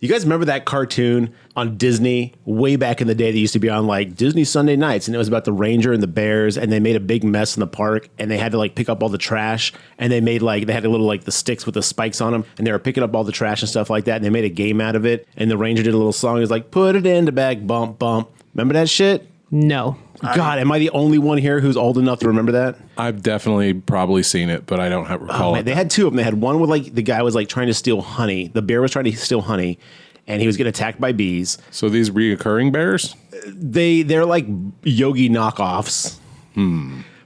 You guys remember that cartoon on Disney way back in the day that used to be on like Disney Sunday nights, and it was about the ranger and the bears, and they made a big mess in the park, and they had to like pick up all the trash, and they made like they had a little like the sticks with the spikes on them, and they were picking up all the trash and stuff like that, and they made a game out of it, and the ranger did a little song. It was like, put it in the bag, bump bump. Remember that shit? No. God, am I the only one here who's old enough to remember that? I've definitely probably seen it, but I don't recall it. They had two of them. They had one with like the guy was like trying to steal honey. The bear was trying to steal honey, and he was getting attacked by bees. So these reoccurring bears? They're like Yogi knockoffs.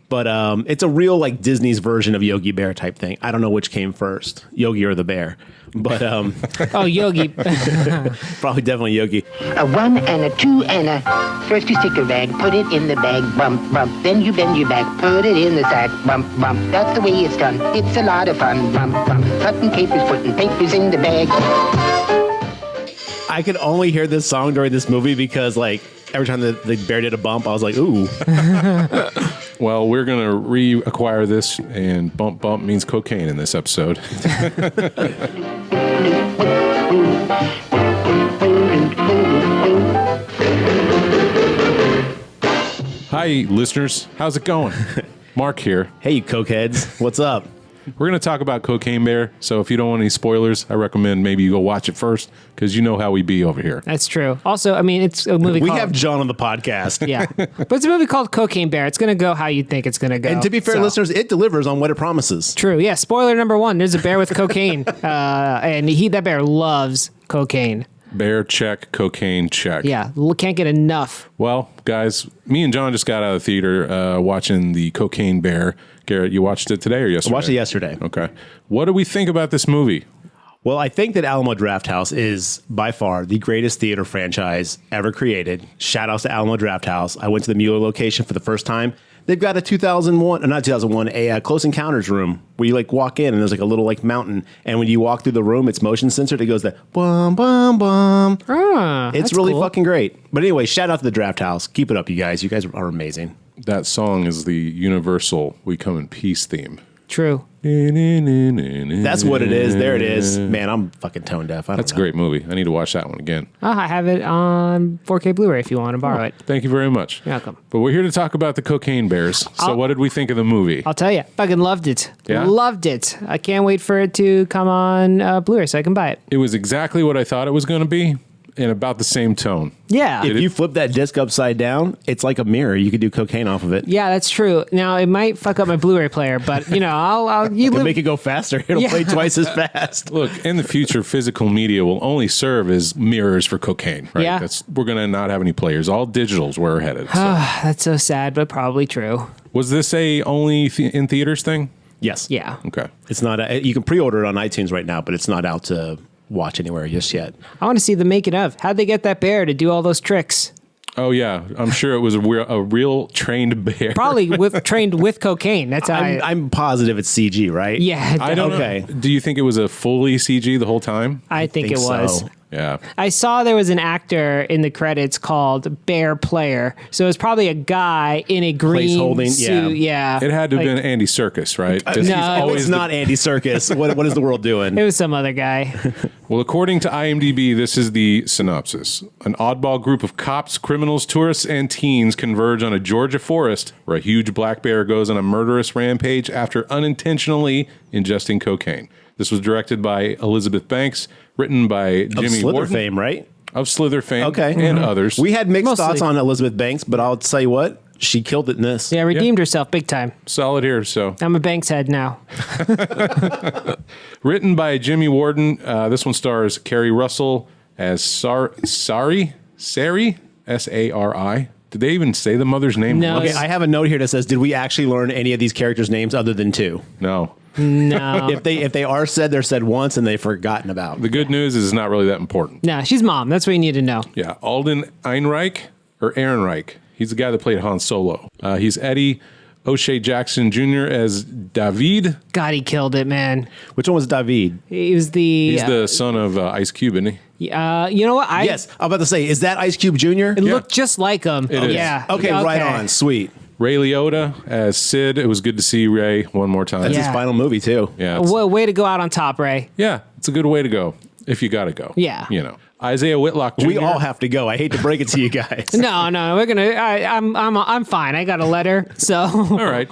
But it's a real like Disney's version of Yogi Bear type thing. I don't know which came first, Yogi or the bear. But oh, Yogi. Probably definitely Yogi. A 1 and a 2 and a... First you stick a rag, put it in the bag, bump, bump. Then you bend your back, put it in the sack, bump, bump. That's the way it's done. It's a lot of fun, bump, bump. Cutting capers, putting papers in the bag. I could only hear this song during this movie because like every time the bear did a bump, I was like, ooh. Well, we're going to reacquire this, and bump bump means cocaine in this episode. Hi, listeners. How's it going? Mark here. Hey, you cokeheads. What's up? We're going to talk about Cocaine Bear, so if you don't want any spoilers, I recommend maybe you go watch it first, because you know how we be over here. That's true. Also, I mean, it's a movie We called... have John on the podcast. Yeah. But it's a movie called Cocaine Bear. It's going to go how you think it's going to go. And to be fair, So- listeners, it delivers on what it promises. True. Yeah. Spoiler number 1. There's a bear with cocaine. And that bear loves cocaine. Bear check, cocaine check. Yeah. Can't get enough. Well, guys, me and John just got out of the theater watching the Cocaine Bear. Garrett, you watched it today or yesterday? I watched it yesterday. Okay. What do we think about this movie? Well, I think that Alamo Drafthouse is by far the greatest theater franchise ever created. Shout outs to Alamo Drafthouse. I went to the Mueller location for the first time. They've got a 2001, not 2001, a Close Encounters room where you like walk in and there's like a little like mountain. And when you walk through the room, it's motion censored. It goes that bum, bum, bum. It's really cool. fucking great. But anyway, shout out to the Drafthouse. Keep it up, you guys. You guys are amazing. That song is the universal We Come in Peace theme. True. That's what it is. There it is. Man, I'm fucking tone deaf. That's a great movie. I need to watch that one again. Oh, I have it on 4K Blu-ray if you want to borrow it. Thank you very much. You're welcome. But we're here to talk about the Cocaine Bears. So what did we think of the movie? I'll tell you. Fucking loved it. Yeah? Loved it. I can't wait for it to come on Blu-ray so I can buy it. It was exactly what I thought it was going to be, in about the same tone. Yeah. If you flip that disc upside down, it's like a mirror. You could do cocaine off of it. Yeah, that's true. Now, it might fuck up my Blu-ray player, but, you know, It'll make it go faster. It'll Yeah. play twice as fast. Look, in the future, physical media will only serve as mirrors for cocaine. Right? Yeah. We're going to not have any players. All digital's where we're headed. So. That's so sad, but probably true. Was this a only in theaters thing? Yes. Yeah. Okay. It's not. You can pre-order it on iTunes right now, but it's not out to watch anywhere just yet. I want to see the making of. How'd they get that bear to do all those tricks? Oh, yeah. I'm sure it was a real trained bear. Probably trained with cocaine. That's how I'm positive it's CG, right? Yeah. I don't Okay. know. Do you think it was a fully CG the whole time? I think it was. so. Yeah. I saw there was an actor in the credits called Bear Player. So it's probably a guy in a green holding, suit. Yeah. It had to have been Andy Serkis, right? 'Cause he's no, always It's not Andy Serkis. What is the world doing? It was some other guy. Well, according to IMDb, this is the synopsis. An oddball group of cops, criminals, tourists, and teens converge on a Georgia forest where a huge black bear goes on a murderous rampage after unintentionally ingesting cocaine. This was directed by Elizabeth Banks, written by Jimmy Slither Warden. fame, right? Of Slither fame. Okay. And others. We had mixed Mostly. thoughts on Elizabeth Banks, but I'll tell you what, she killed it in this. Yeah, redeemed herself big time. Solid here, so. I'm a Banks head now. Written by Jimmy Warden. This one stars Carrie Russell as Sari, S-A-R-I. Did they even say the mother's name? No. Okay, I have a note here that says, did we actually learn any of these characters' names other than two? No. No. If they are said, they're said once and they've forgotten about. The good news is it's not really that important. No, she's mom. That's what you need to know. Yeah, Alden Ehrenreich, or Ehrenreich. He's the guy that played Han Solo. He's Eddie O'Shea Jackson Jr. as David. God, he killed it, man. Which one was David? He was the... He's the son of Ice Cube, isn't he? you know what? Yes, I'm about to say, is that Ice Cube Jr.? It looked just like him. It is. Yeah. Okay, right on. Sweet. Ray Liotta as Sid. It was good to see Ray one more time. That's Yeah. his final movie, too. Yeah, Way to go out on top, Ray. yeah, it's a good way to go if you got to go. Yeah. You know. Isaiah Whitlock Jr. We all have to go. I hate to break it to you guys. No, we're gonna. I'm fine. I got a letter, so All right.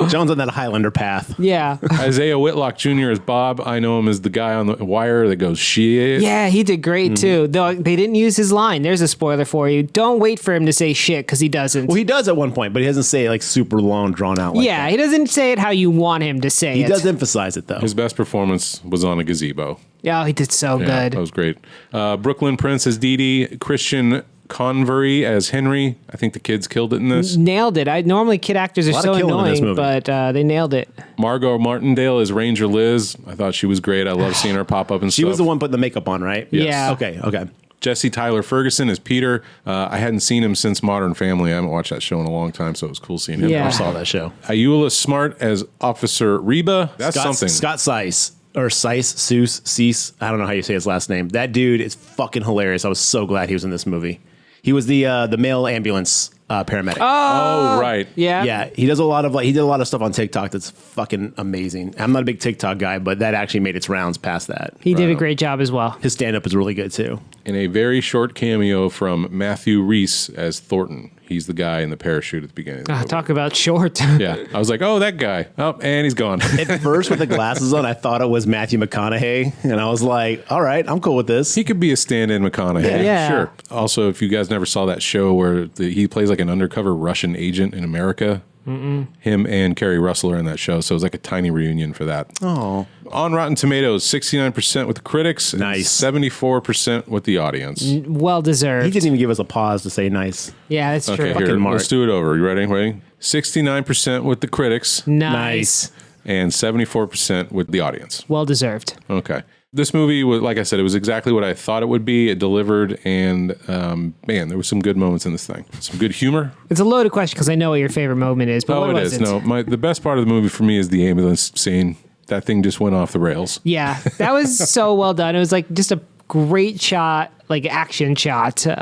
John's on that Highlander path. yeah, Isaiah Whitlock Jr. is Bob. I know him as the guy on the wire that goes, shit. yeah. He did great too. Though they didn't use his line. There's a spoiler for you. Don't wait for him to say shit because he doesn't. Well, he does at one point, but he doesn't say it like super long, drawn out. Like yeah, that. he doesn't say it how you want him to say He it. does emphasize it though. His best performance was on a gazebo. Oh, he did so Yeah, good. that was great. Brooklyn Prince as Dee Dee. Christian Convery as Henry. I think the kids killed it in this. Nailed it. Normally kid actors are lot so of killing in this annoying, movie. but they nailed it. Margot Martindale as Ranger Liz. I thought she was great. I love seeing her pop up and She stuff. was the one putting the makeup on, right? Yes. Yeah. Okay. Jesse Tyler Ferguson as Peter. I hadn't seen him since Modern Family. I haven't watched that show in a long time, so it was cool seeing him. Yeah. I saw that show. Ayula Smart as Officer Reba. That's something. Scott Seiss. Or Cease. I don't know how you say his last name. That dude is fucking hilarious. I was so glad he was in this movie. He was the male ambulance paramedic. Oh, right. Yeah. Yeah, he does a lot of he did a lot of stuff on TikTok that's fucking amazing. I'm not a big TikTok guy, but that actually made its rounds past that. He did a great job as well. His stand up is really good too. In a very short cameo from Matthew Reese as Thornton. He's the guy in the parachute at the beginning. Of the movie. Talk about short. Yeah. I was like, oh, that guy. Oh, and he's gone. At first, with the glasses on, I thought it was Matthew McConaughey, and I was like, all right, I'm cool with this. He could be a stand-in McConaughey. Yeah. Sure. Also, if you guys never saw that show where he plays like an undercover Russian agent in America, him and Kerry Russell are in that show. So it was like a tiny reunion for that. Oh, On Rotten Tomatoes, 69% with the critics, and Nice. 74% with the audience. Well deserved. he didn't even give us a pause to say nice. Yeah, that's Okay, true. here, Mark. let's do it over. You ready? Ready? 69% with the critics Nice. and 74% with the audience. Well deserved. Okay. This movie was, like I said, it was exactly what I thought it would be. It delivered, and man, there were some good moments in this thing. Some good humor. It's a loaded question because I know what your favorite moment is, but Oh, what it was is. it? No, the best part of the movie for me is the ambulance scene. That thing just went off the rails. Yeah, that was so well done. It was like just a great shot, like action shot. Though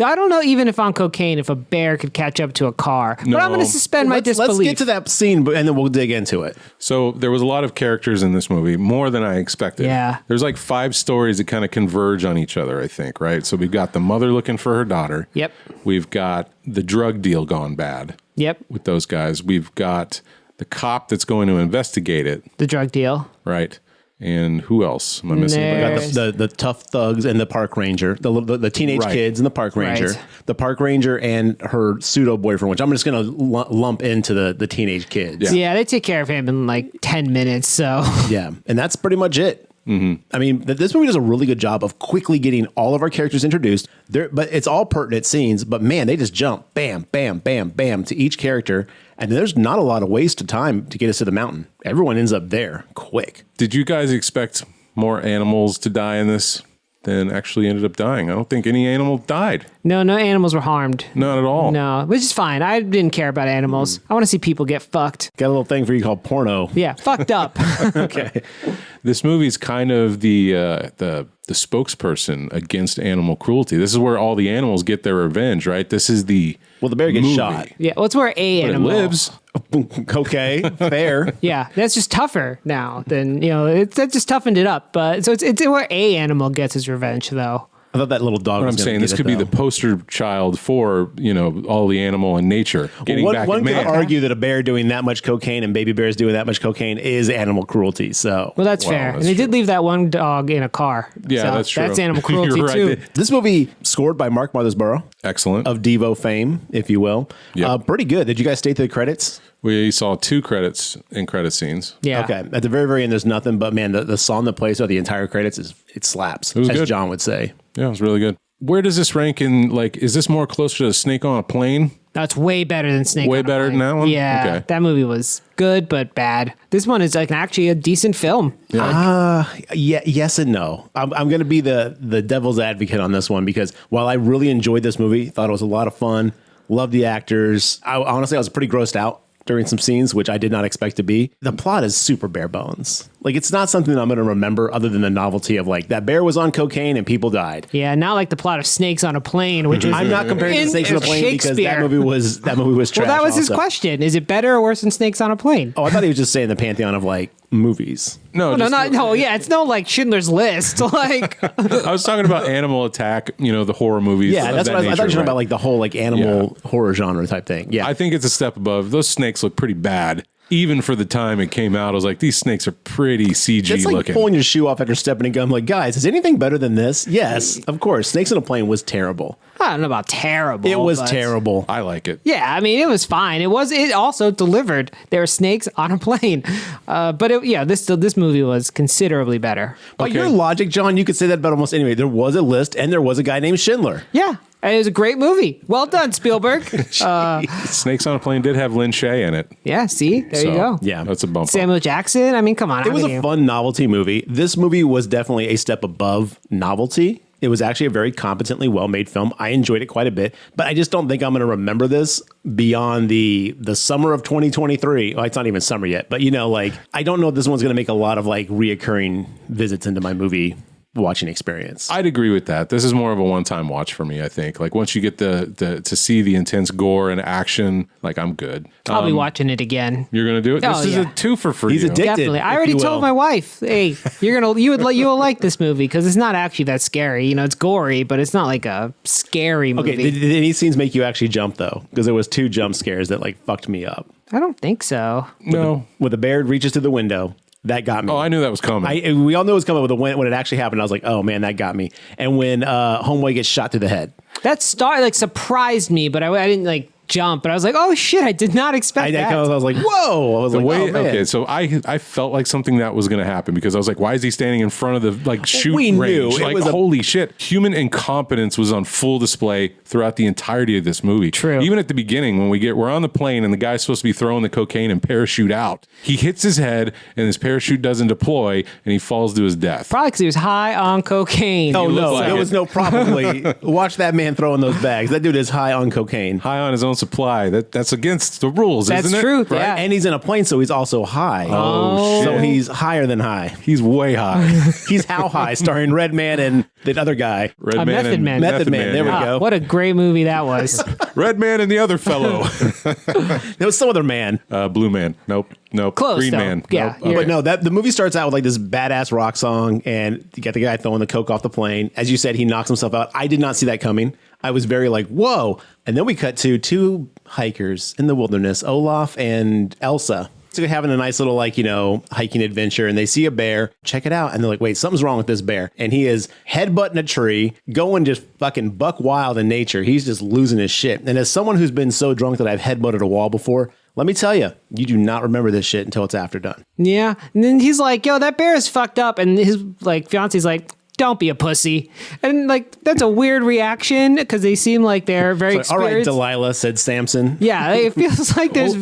I don't know even if on cocaine, if a bear could catch up to a car. But I'm going to suspend my disbelief. Let's get to that scene, and then we'll dig into it. So there was a lot of characters in this movie, more than I expected. Yeah. There's like 5 stories that kind of converge on each other, I think, right? So we've got the mother looking for her daughter. Yep. We've got the drug deal gone bad Yep. with those guys. We've got the cop that's going to investigate it, The drug deal. right? And who else am I missing? There's- Got the tough thugs and the park ranger, the teenage Right. kids and the park ranger, Right. the park ranger and her pseudo boyfriend, which I'm just going to lump into the teenage kids. Yeah. Yeah, they take care of him in like 10 minutes. So Yeah, and that's pretty much it. I mean, this movie does a really good job of quickly getting all of our characters introduced. But it's all pertinent scenes. But man, they just jump, bam, bam, bam, bam, to each character, and there's not a lot of waste of time to get us to the mountain. Everyone ends up there quick. Did you guys expect more animals to die in this than actually ended up dying? I don't think any animal died. no animals were harmed. Not at all. No, which is fine. I didn't care about animals. I want to see people get fucked. Got a little thing for you called porno. Yeah, fucked up. Okay. This movie's kind of the spokesperson against animal cruelty. This is where all the animals get their revenge, right? This is the Well, the bear gets movie. shot. Yeah, well, it's where a But it animal lives. Okay, fair. Yeah, that's just tougher now than that just toughened it up. But so it's where a animal gets his revenge, though. I thought that little dog. What was I'm gonna saying, get this it, could be though. the poster child for all the animal and nature getting back One at could man. argue that a bear doing that much cocaine and baby bears doing that much cocaine is animal cruelty. So Well, that's Wow, fair. that's and they did true. leave that one dog in a car. Yeah, So that's true. That's animal cruelty You're right. too. this movie scored by Mark Mothersbaugh Excellent. of Devo fame, if you will. Yep. Pretty good. Did you guys stay through the credits? We saw 2 credits in credit scenes. Yeah. Okay. At the very, very end, there's nothing. But man, the song that plays throughout the entire credits it slaps, was as good. John would say. Yeah, it was really good. Where does this rank in, is this more closer to Snake on a Plane? That's way better than Snake. Way on a better than Plane. that one? Yeah, Okay. that movie was good but bad. This one is actually a decent film. Yeah, yes and no. I'm going to be the devil's advocate on this one because while I really enjoyed this movie, thought it was a lot of fun, loved the actors. Honestly, I was pretty grossed out during some scenes, which I did not expect to be. The plot is super bare bones. It's not something that I'm going to remember other than the novelty of that bear was on cocaine and people died. Yeah, not like the plot of Snakes on a Plane, which was I'm not comparing to Snakes on a Plane because that movie was trash. Well, that was his also. question. Is it better or worse than Snakes on a Plane? Oh, I thought he was just saying the pantheon of movies. No, Yeah, it's no like Schindler's List. Like, I was talking about Animal Attack, the horror movies. Yeah, that's what I thought you were talking about, like the whole like animal horror genre type thing. Yeah, I think it's a step above. Those snakes look pretty bad. Even for the time it came out, I was like, these snakes are pretty CG it's like looking. pulling your shoe off after stepping in a gun. I'm like, guys, is anything better than this? Yes, of course. Snakes on a Plane was terrible. I don't know about terrible. It was but- terrible. I like it. Yeah, I mean, it was fine. It also delivered. There were snakes on a plane. This movie was considerably better. By Okay. your logic, John, you could say that about almost anyway. There was a list, and there was a guy named Schindler. Yeah, and it was a great movie. Well done, Spielberg. Snakes on a Plane did have Lin Shaye in it. Yeah, see? There you So, go. Yeah. That's a bump. Samuel Jackson. I mean, come on. It was a fun novelty movie. This movie was definitely a step above novelty. It was actually a very competently well-made film. I enjoyed it quite a bit, but I just don't think I'm going to remember this beyond the summer of 2023. Well, it's not even summer yet, but I don't know if this one's going to make a lot of like reoccurring visits into my movie watching experience. I'd agree with that. This is more of a one-time watch for me, I think. Like once you get to see the intense gore and action, like I'm good. I'll be watching it again. You're gonna do it. Oh, This is yeah. a twofer for He's you. addicted. Definitely. I if already you told will. my wife, hey, you will like this movie because it's not actually that scary. It's gory, but it's not like a scary movie. Okay, did any scenes make you actually jump though? Because there was 2 jump scares that like fucked me up. I don't think so. No. When the bear reaches through the window, that got me. Oh, I knew that was coming. We all knew it was coming, but when it actually happened, I was like, oh man, that got me. And when Homeboy gets shot through the head. That surprised me, but I didn't like jump. But I was like, oh shit, I did not expect that. I was like, whoa. I was The like, way, oh man. okay, so I felt like something that was going to happen because I was like, why is he standing in front of the like shoot We knew. range? It Like, was a- holy shit. Human incompetence was on full display throughout the entirety of this movie. True. Even at the beginning when we're on the plane and the guy's supposed to be throwing the cocaine and parachute out. He hits his head and his parachute doesn't deploy and he falls to his death. Probably because he was high on cocaine. Oh, He no. looked like There it. was no probably. Watch that man throw in those bags. That dude is high on cocaine. High on his own supply. That's against the rules, That's isn't it? true. Right? Yeah. And he's in a plane, so he's also high. Oh, So shit. he's higher than high. He's way high. He's How High, starring Red Man and the other guy. Red A Method and Man. Method Man, there we yeah. go. What a great movie that was. Red Man and the other fellow. There was some other man. Blue Man. Nope. Close, Green though. Man. Yeah, Nope. you're- But no, the movie starts out with like this badass rock song, and you got the guy throwing the coke off the plane. As you said, he knocks himself out. I did not see that coming. I was very like, whoa. And then we cut to 2 hikers in the wilderness, Olaf and Elsa. So they're having a nice little hiking adventure, and they see a bear. Check it out. And they're like, wait, something's wrong with this bear. And he is headbutting a tree, going just fucking buck wild in nature. He's just losing his shit. And as someone who's been so drunk that I've headbutted a wall before, let me tell you, you do not remember this shit until it's after done. Yeah. And then he's like, yo, that bear is fucked up. And his fiance's like, don't be a pussy. And that's a weird reaction because they seem like they're very So, all right, experienced. Delilah, said Samson. Yeah, it feels like there's.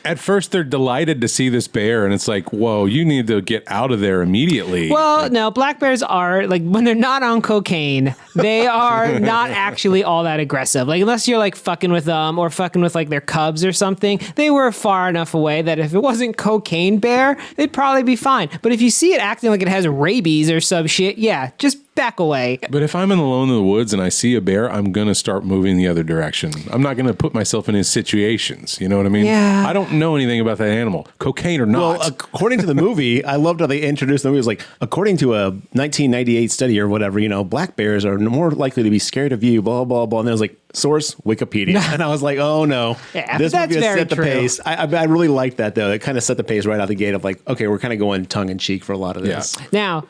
At first, they're delighted to see this bear, and it's like, whoa, you need to get out of there immediately. Well, no, black bears are when they're not on cocaine, they are not actually all that aggressive. Unless you're fucking with them or fucking with their cubs or something, they were far enough away that if it wasn't cocaine bear, they'd probably be fine. But if you see it acting like it has rabies or some shit, yeah, just back away. But if I'm alone in the woods and I see a bear, I'm going to start moving the other direction. I'm not going to put myself in his situations. You know what I mean? Yeah. I don't know anything about that animal, cocaine or not. Well, according to the movie, I loved how they introduced the movie. It was like, according to a 1998 study or whatever, black bears are more likely to be scared of you, blah, blah, blah. And then it was like, source, Wikipedia. And I was like, oh no. Yeah, this but movie that's has very set the true. pace. I really liked that, though. It kind of set the pace right out the gate of okay, we're kind of going tongue-in-cheek for a lot of this. Yeah.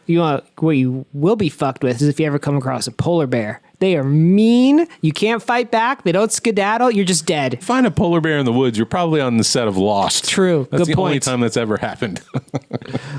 Now, what you will be fucked with is if you ever come across a polar bear. They are mean. You can't fight back. They don't skedaddle. You're just dead. Find a polar bear in the woods, you're probably on the set of Lost. True. That's Good the only point. time that's ever happened.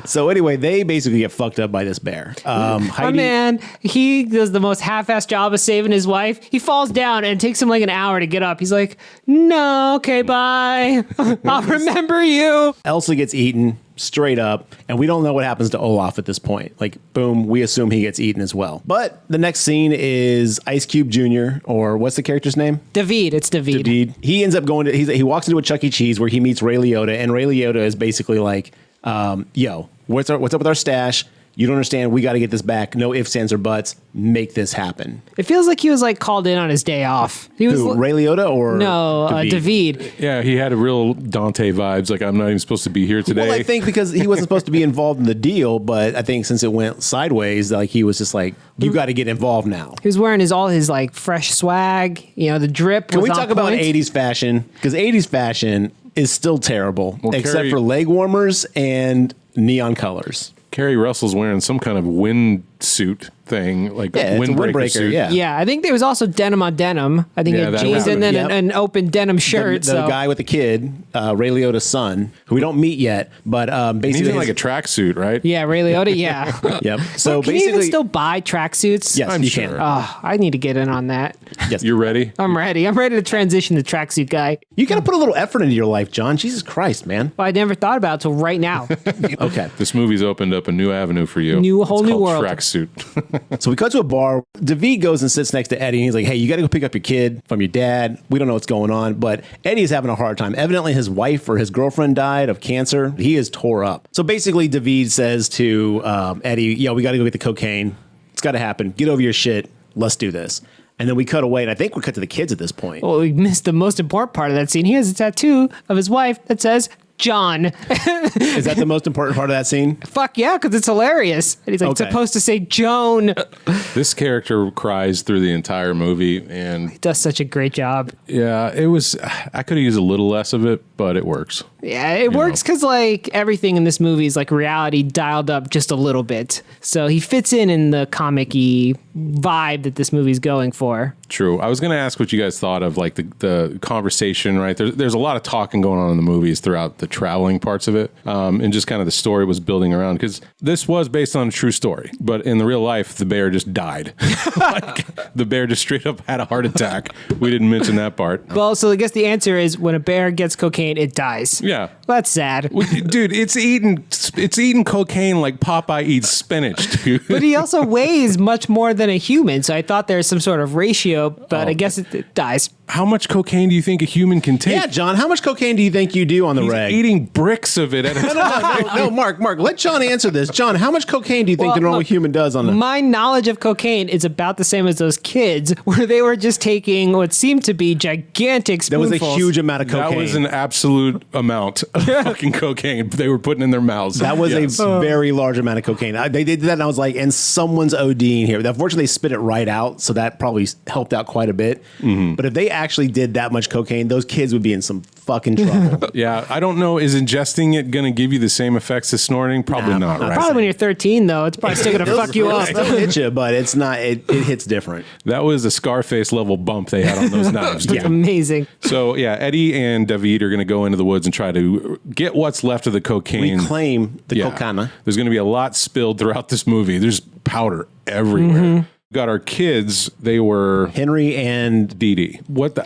So anyway, they basically get fucked up by this bear. My Heidi, man, he does the most half-assed job of saving his wife. He falls down and it takes him an hour to get up. He's like, no, okay, bye. I'll remember you. Elsa gets eaten straight up, and we don't know what happens to Olaf at this point. Boom, we assume he gets eaten as well. But the next scene is Ice Cube Jr., or what's the character's name? David, it's David. David. He ends up going to, he walks into a Chuck E. Cheese where he meets Ray Liotta, and Ray Liotta is basically like, yo, what's up with our stash? You don't understand. We got to get this back. No ifs, ands, or buts. Make this happen. It feels like he was like called in on his day off. He was Who, Ray Liotta or no, David? David. Yeah, he had a real Dante vibes. Like, I'm not even supposed to be here today. Well, I think because he wasn't supposed to be involved in the deal, but I think since it went sideways, like he was just like, you got to get involved now. He was wearing all his like fresh swag. You know, the drip. Can was we on talk about point. 80s fashion? Because 80s fashion is still terrible, except Carrie- for leg warmers and neon colors. Kerry Russell's wearing some kind of windsuit thing, like Yeah, a it's a windbreaker windbreaker, suit. yeah. Yeah, I think there was also denim on denim. I think Yeah, a that jeans was- and then Yep. an open denim shirt. The so guy with the kid, Ray Liotta's son, who we don't meet yet, but And he's basically in like a tracksuit, right? yeah, Ray Liotta. Yeah. Yep. So Can you even basically, still buy tracksuits? yes, I'm you sure. can. Oh, I need to get in on that. Yes, You're ready? I'm ready. I'm ready to transition to tracksuit guy. you got to put a little effort into your life, John. Jesus Christ, man. Well, I never thought about it till right now. Okay. This movie's opened up a new avenue for you. Whole It's new called world. Tracksuit. So we go to a bar. David goes and sits next to Eddie, and he's like, hey, you got to go pick up your kid from your dad. We don't know what's going on, but Eddie's having a hard time. Evidently, his wife or his girlfriend died of cancer. He is tore up. So basically, David says to Eddie, yeah, we got to go get the cocaine. It's got to happen. Get over your shit. Let's do this. And then we cut away, and I think we cut to the kids at this point. Well, we missed the most important part of that scene. He has a tattoo of his wife that says John. Is that the most important part of that scene? Fuck yeah, because it's hilarious. And he's like Okay. supposed to say Joan. This character cries through the entire movie, and Does such a great job. yeah, it was. I could have used a little less of it, but it works. Yeah, it works because like everything in this movie is like reality dialed up just a little bit. So he fits in the comic-y vibe that this movie's going for. True. I was going to ask what you guys thought of like the conversation, right? There's a lot of talking going on in the movies throughout the traveling parts of it, and just kind of the story was building around, because this was based on a true story, but in the real life, the bear just died. Like, the bear just straight up had a heart attack. We didn't mention that part. Well, so I guess the answer is when a bear gets cocaine, it dies. Yeah. Well, that's sad. Dude, it's eating cocaine like Popeye eats spinach, dude. But he also weighs much more than a human, so I thought there's some sort of ratio, but I guess it dies. How much cocaine do you think a human can take? Yeah, John, how much cocaine do you think you do on the He's reg? eating bricks of it at a time. No, Mark, let John answer this. John, how much cocaine do you think Well, the normal look, human does on the... My knowledge of cocaine is about the same as those kids, where they were just taking what seemed to be gigantic There was spoonfuls. a huge amount of cocaine. That was an absolute amount of fucking cocaine they were putting in their mouths. That was Yes. a very large amount of cocaine. They did that, and I was like, and someone's ODing here. Unfortunately, they spit it right out, so that probably helped out quite a bit. But if they actually did that much cocaine, those kids would be in some fucking trouble. Yeah, I don't know. Is ingesting it going to give you the same effects as snorting? Probably not, right? Probably when you're 13, though, it's probably still going to fuck you up. It'll hit you, but it's not. It hits different. That was a Scarface level bump they had on those knives. It's amazing. So, yeah, Eddie and David are going to go into the woods and try to get what's left of the cocaine. Reclaim the cocaine. There's going to be a lot spilled throughout this movie. There's powder everywhere. Got our kids. They were Henry and Dee Dee.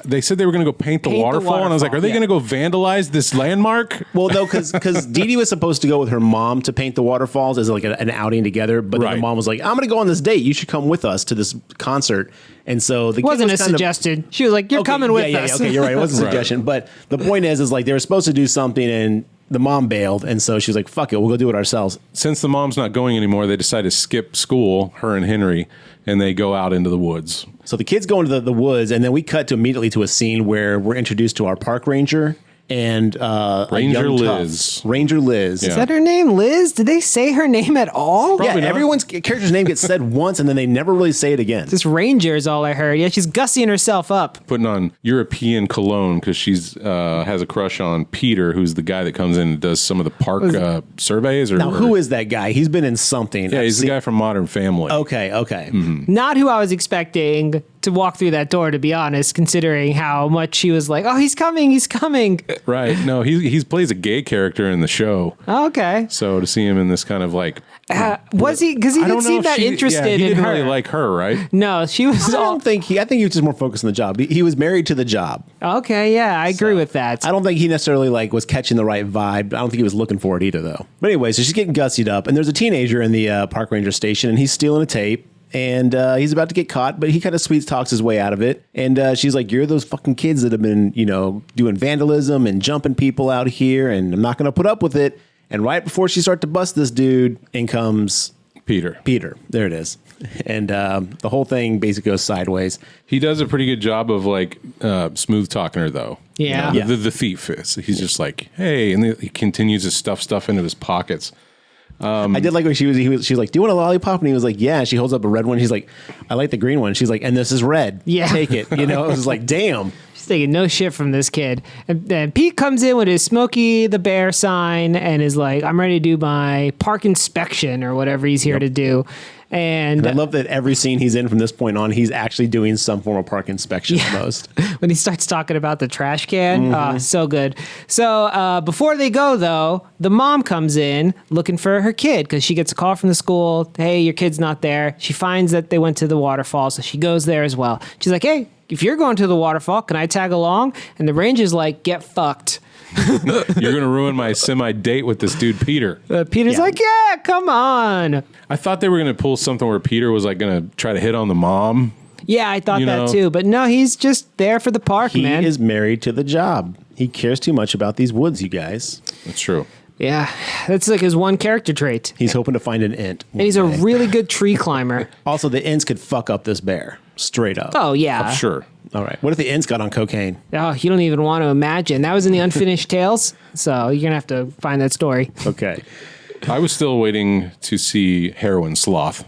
They said they were going to go paint the Paint the waterfall, and I was like, are they waterfall, going to go vandalize this landmark? well, no, because Dee Dee was supposed to go with her mom to paint the waterfalls as like an outing together, but then Right. the mom was like, "I'm going to go on this date. You should come with us to this concert." And so the kid Wasn't a was kind of- suggestion. She was like, you're coming with us. Okay, you're right. It wasn't a Right. suggestion, but the point is like they were supposed to do something, and the mom bailed, and so she was like, "Fuck it, we'll go do it ourselves." Since the mom's not going anymore, they decide to skip school, her and Henry, and they go out into the woods. So the kids go into the woods, and then we cut to immediately to a scene where we're introduced to our park ranger and a Ranger young tough. Liz. Ranger Liz. Yeah. Is that her name, Liz? Did they say her name at all? Yeah, Probably not. everyone's character's name gets said once, and then they never really say it again. This Ranger is all I heard. Yeah, she's gussying herself up. Putting on European cologne because she's has a crush on Peter, who's the guy that comes in and does some of the park surveys. Now, who is that guy? He's been in something. Yeah, he's the guy from Modern Family. Okay. Not who I was expecting to walk through that door, to be honest, considering how much she was like, oh, he's coming, he's coming. Right. No, he plays a gay character in the show. Okay. So to see him in this kind of like, Was he? Because he I don't didn't know seem if that interested he in didn't her. really like her, right? No, she was I all. don't think I think he was just more focused on the job. He was married to the job. Okay, yeah, I agree with that. I don't think he necessarily like was catching the right vibe. I don't think he was looking for it either, though. But anyway, so she's getting gussied up, and there's a teenager in the park ranger station, and he's stealing a tape. And he's about to get caught, but he kind of sweet talks his way out of it. And she's like, "You're those fucking kids that have been, doing vandalism and jumping people out here, and I'm not going to put up with it." And right before she starts to bust this dude, in comes Peter. Peter. There it is. And the whole thing basically goes sideways. He does a pretty good job of like smooth talking her though. Yeah. You know, the thief is. He's just like, hey, and he continues to stuff stuff into his pockets. I did like when she's like, do you want a lollipop? And he was like, yeah. She holds up a red one. She's like, I like the green one. She's like, and this is red. Yeah. Take it. You know, it was like, damn. She's taking no shit from this kid. And Pete comes in with his Smokey the Bear sign and is like, I'm ready to do my park inspection or whatever he's here to do. And I love that every scene he's in from this point on, he's actually doing some form of park inspection most. when he starts talking about the trash can, so good. So before they go, though, the mom comes in looking for her kid because she gets a call from the school. Hey, your kid's not there. She finds that they went to the waterfall, so she goes there as well. She's like, hey, if you're going to the waterfall, can I tag along? And the ranger's like, get fucked. You're going to ruin my semi-date with this dude, Peter. Peter's like, yeah, come on. I thought they were going to pull something where Peter was like going to try to hit on the mom. Yeah, I thought You that know? too. But no, he's just there for the park, He man. is married to the job. He cares too much about these woods, you guys. That's true. Yeah, that's like his one character trait. He's hoping to find an int. And he's a really good tree climber. Also, the ints could fuck up this bear. Straight up. Oh, yeah. Sure. All right. What if the ints got on cocaine? Oh, you don't even want to imagine. That was in the Unfinished Tales, so you're going to have to find that story. Okay. I was still waiting to see Heroin Sloth.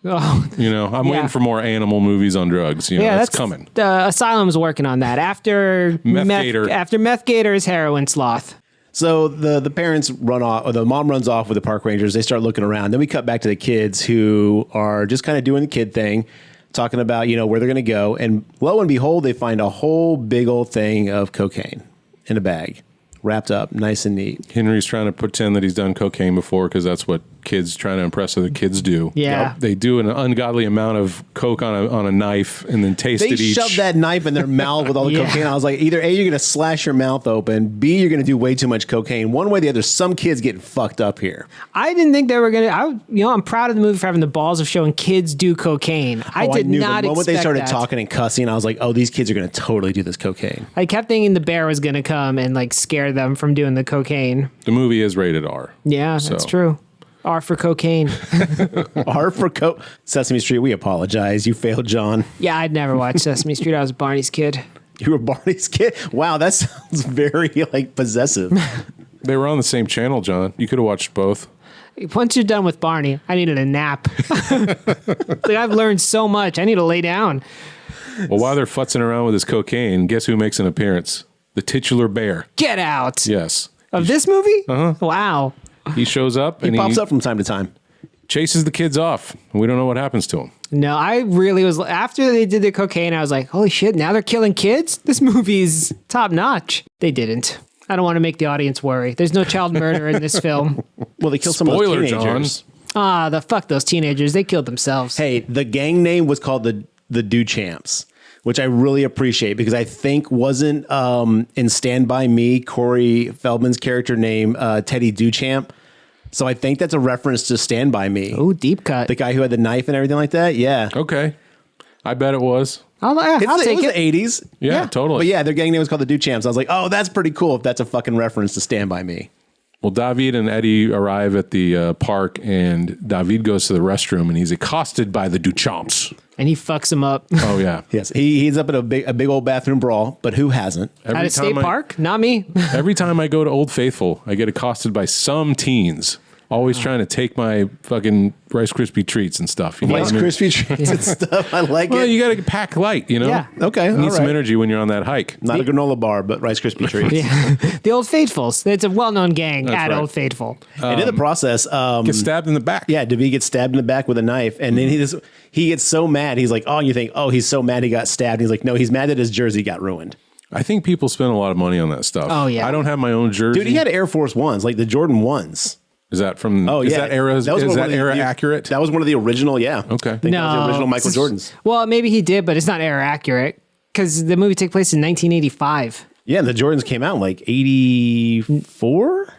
Oh, You know, I'm Yeah. waiting for more animal movies on drugs. You know, yeah, that's that's coming. The Asylum's working on that. After Meth Gator. After Meth Gator's Heroin Sloth. So the parents run off, or the mom runs off with the park rangers. They start looking around. Then we cut back to the kids who are just kind of doing the kid thing, talking about, you know, where they're going to go. And lo and behold, they find a whole big old thing of cocaine in a bag, wrapped up nice and neat. Henry's trying to pretend that he's done cocaine before because that's what kids trying to impress other kids do. Yeah. They do an ungodly amount of coke on a knife and then taste They it each. shoved that knife in their mouth with all the Yeah. cocaine. I was like, either A, you're going to slash your mouth open, B, you're going to do way too much cocaine. One way or the other, some kids getting fucked up here. I didn't think they were going to... I'm proud of the movie for having the balls of showing kids do cocaine. I did knew not the moment they expect started that. talking and cussing, I was like, oh, these kids are going to totally do this cocaine. I kept thinking the bear was going to come and like scare them from doing the cocaine. The movie is rated R. Yeah, So. that's true. R for cocaine. R for Sesame Street, we apologize. You failed, John. Yeah, I'd never watched Sesame Street. I was Barney's kid. You were Barney's kid? Wow, that sounds very, like, possessive. They were on the same channel, John. You could have watched both. Once you're done with Barney, I needed a nap. Like, I've learned so much. I need to lay down. Well, while they're futzing around with his cocaine, guess who makes an appearance? The titular bear. Get out. Yes. Of this movie? Uh-huh. Wow. He shows up He and pops up from time to time. chases the kids off. We don't know what happens to him. No, I really was... After they did the cocaine, I was like, holy shit, now they're killing kids? This movie's top notch. They didn't. I don't want to make the audience worry. There's no child murder in this film. Well, they kill some of Spoiler, those John. teenagers. Fuck those teenagers. They killed themselves. Hey, the gang name was called the Duchamps, which I really appreciate because I think wasn't in Stand By Me, Corey Feldman's character name, Teddy Duchamp. So I think that's a reference to Stand By Me. Oh, deep cut. The guy who had the knife and everything like that. Yeah. Okay. I bet it was. I'll take it was it. the 80s. Yeah, totally. But yeah, their gang name was called the Duchamps. I was like, oh, that's pretty cool if that's a fucking reference to Stand By Me. Well, David and Eddie arrive at the park, and David goes to the restroom, and he's accosted by the Duchamps. And he fucks him up. Oh, yeah. Yes, he ends up in a big old bathroom brawl, but who hasn't? At a state park? Not me. Every time I go to Old Faithful, I get accosted by some teens. Always trying to take my fucking Rice Krispie treats and stuff. You know Rice what I mean? Krispie treats and stuff. I like Well, it. you got to pack light, you know? Yeah. Okay, You need all some right. energy when you're on that hike. Not a granola bar, but Rice Krispie treats. Yeah. The Old Faithfuls. It's a well-known gang at right. Old Faithful. And in the process, Get stabbed in the back. yeah, David gets stabbed in the back with a knife, and then he gets so mad. He's like, oh, and you think, oh, he's so mad he got stabbed. He's like, no, he's mad that his jersey got ruined. I think people spend a lot of money on that stuff. Oh, yeah. I don't have my own jersey. Dude, he had Air Force Ones, like the Jordan 1s. Is that from? Oh, is yeah. that era? was Is one that of the- era accurate? That was one of the original, yeah. Okay. I think that was the original Michael Jordans. Well, maybe he did, but it's not error accurate because the movie took place in 1985. Yeah, the Jordans came out in like 84?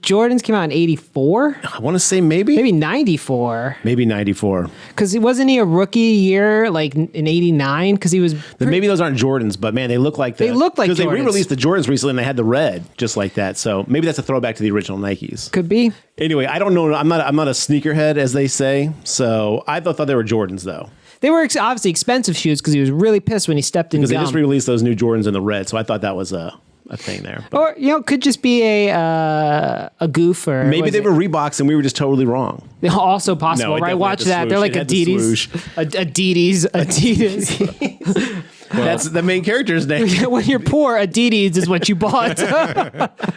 Jordans came out in 84, I want to say maybe maybe 94. maybe 94. Because wasn't he a rookie year like in 89? Because he was. Then maybe those aren't Jordans, but man, they look like They look like because they Jordans. re-released the Jordans recently and they had the red just like that. So maybe that's a throwback to the original Nikes. Could be. Anyway, I don't know. I'm not a sneakerhead as they say. So I thought they were Jordans though. They were obviously expensive shoes because he was really pissed when he stepped in Because they gum. just re-released those new Jordans in the red. So I thought that was a thing there. But Or could just be a goof or maybe they were Reeboks and we were just totally wrong. also possible, No, it right? definitely Watch had the that. They're swoosh. like It had the Adidas. Adidas. That's the main character's name. When you're poor, Adidas is what you bought.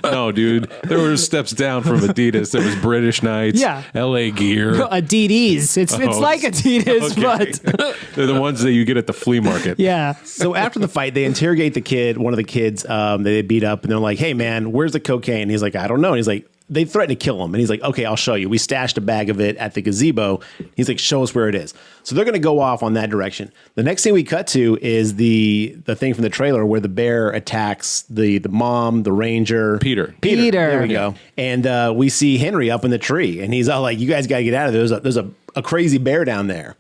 No, dude. There were steps down from Adidas. There was British Knights, Yeah. LA Gear. It's like Adidas, Okay. but They're the ones that you get at the flea market. yeah. So after the fight, they interrogate the kid, one of the kids that they beat up, and they're like, "Hey, man, where's the cocaine?" And he's like, "I don't know." And he's like, they threaten to kill him. And he's like, "Okay, I'll show you." We stashed a bag of it at the gazebo. He's like, "Show us where it is." So they're going to go off on that direction. The next thing we cut to is the thing from the trailer where the bear attacks the mom, the ranger. Peter. Peter. There we go. And we see Henry up in the tree. And he's all like, "You guys got to get out of there. There's a crazy bear down there."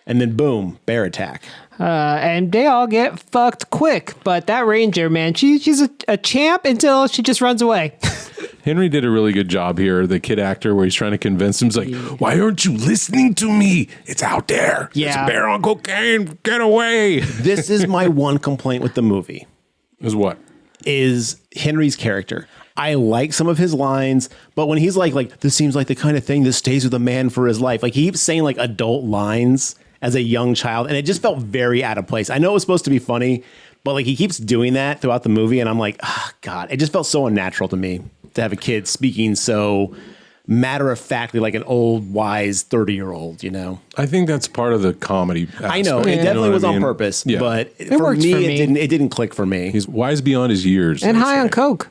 And then boom, bear attack. And they all get fucked quick. But that ranger, man, she's a champ until she just runs away. Henry did a really good job here, the kid actor, where he's trying to convince him. He's like, "Why aren't you listening to me? It's out there. Yeah. It's a bear on cocaine. Get away." This is my one complaint with the movie. Is what? Is Henry's character. I like some of his lines, but when he's like, "This seems like the kind of thing that stays with a man for his life," like he keeps saying like adult lines as a young child, and it just felt very out of place. I know it was supposed to be funny, but like he keeps doing that throughout the movie, and I'm like, oh, God, it just felt so unnatural to me to have a kid speaking so matter-of-factly like an old, wise 30-year-old, you know? I think that's part of the comedy I know, aspect. it You know definitely what was I on mean? purpose, Yeah. but worked for me. it didn't click for me. He's wise beyond his years. And they high say. on coke.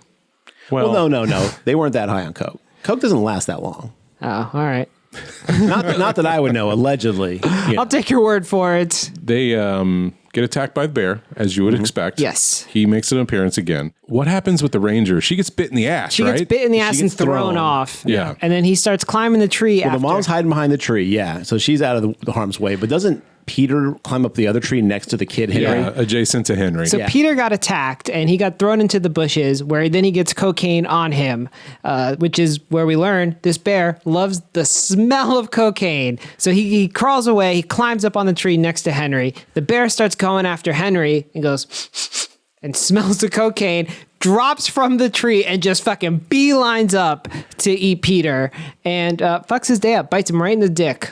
Well, no. They weren't that high on Coke. Coke doesn't last that long. Oh, all right. Not that I would know, allegedly. You know. I'll take your word for it. They get attacked by the bear, as you would expect. Yes. He makes an appearance again. What happens with the ranger? She gets bit in the ass, She right? gets bit in the ass and gets thrown thrown. off. Yeah. And then he starts climbing the tree Well, after. the mom's hiding behind the tree, yeah. So she's out of the harm's way. But doesn't Peter climb up the other tree next to the kid Henry? Yeah, adjacent to Henry. So Yeah. Peter got attacked and he got thrown into the bushes where then he gets cocaine on him, which is where we learn this bear loves the smell of cocaine. So he crawls away, he climbs up on the tree next to Henry. The bear starts going after Henry and goes and smells the cocaine, drops from the tree and just fucking beelines up to eat Peter and fucks his day up, bites him right in the dick.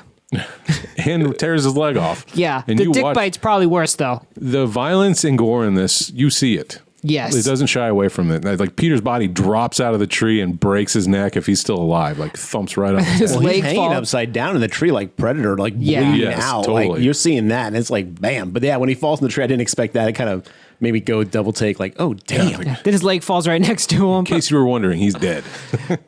and tears his leg off. Yeah, And the you dick watch bite's probably worse though. the violence and gore in this. You see it. Yes. It doesn't shy away from it. Like Peter's body drops out of the tree and breaks his neck if he's still alive. Like thumps right on his His head. Well, he's leg hanging fall- upside down in the tree like Predator, like Yeah. bleeding Yes, out. totally. Like you're seeing that, and it's like bam. But yeah, when he falls in the tree, I didn't expect that. It kind of made me go double take, like, oh damn. Then his leg falls right next to him. In case you were wondering, he's dead.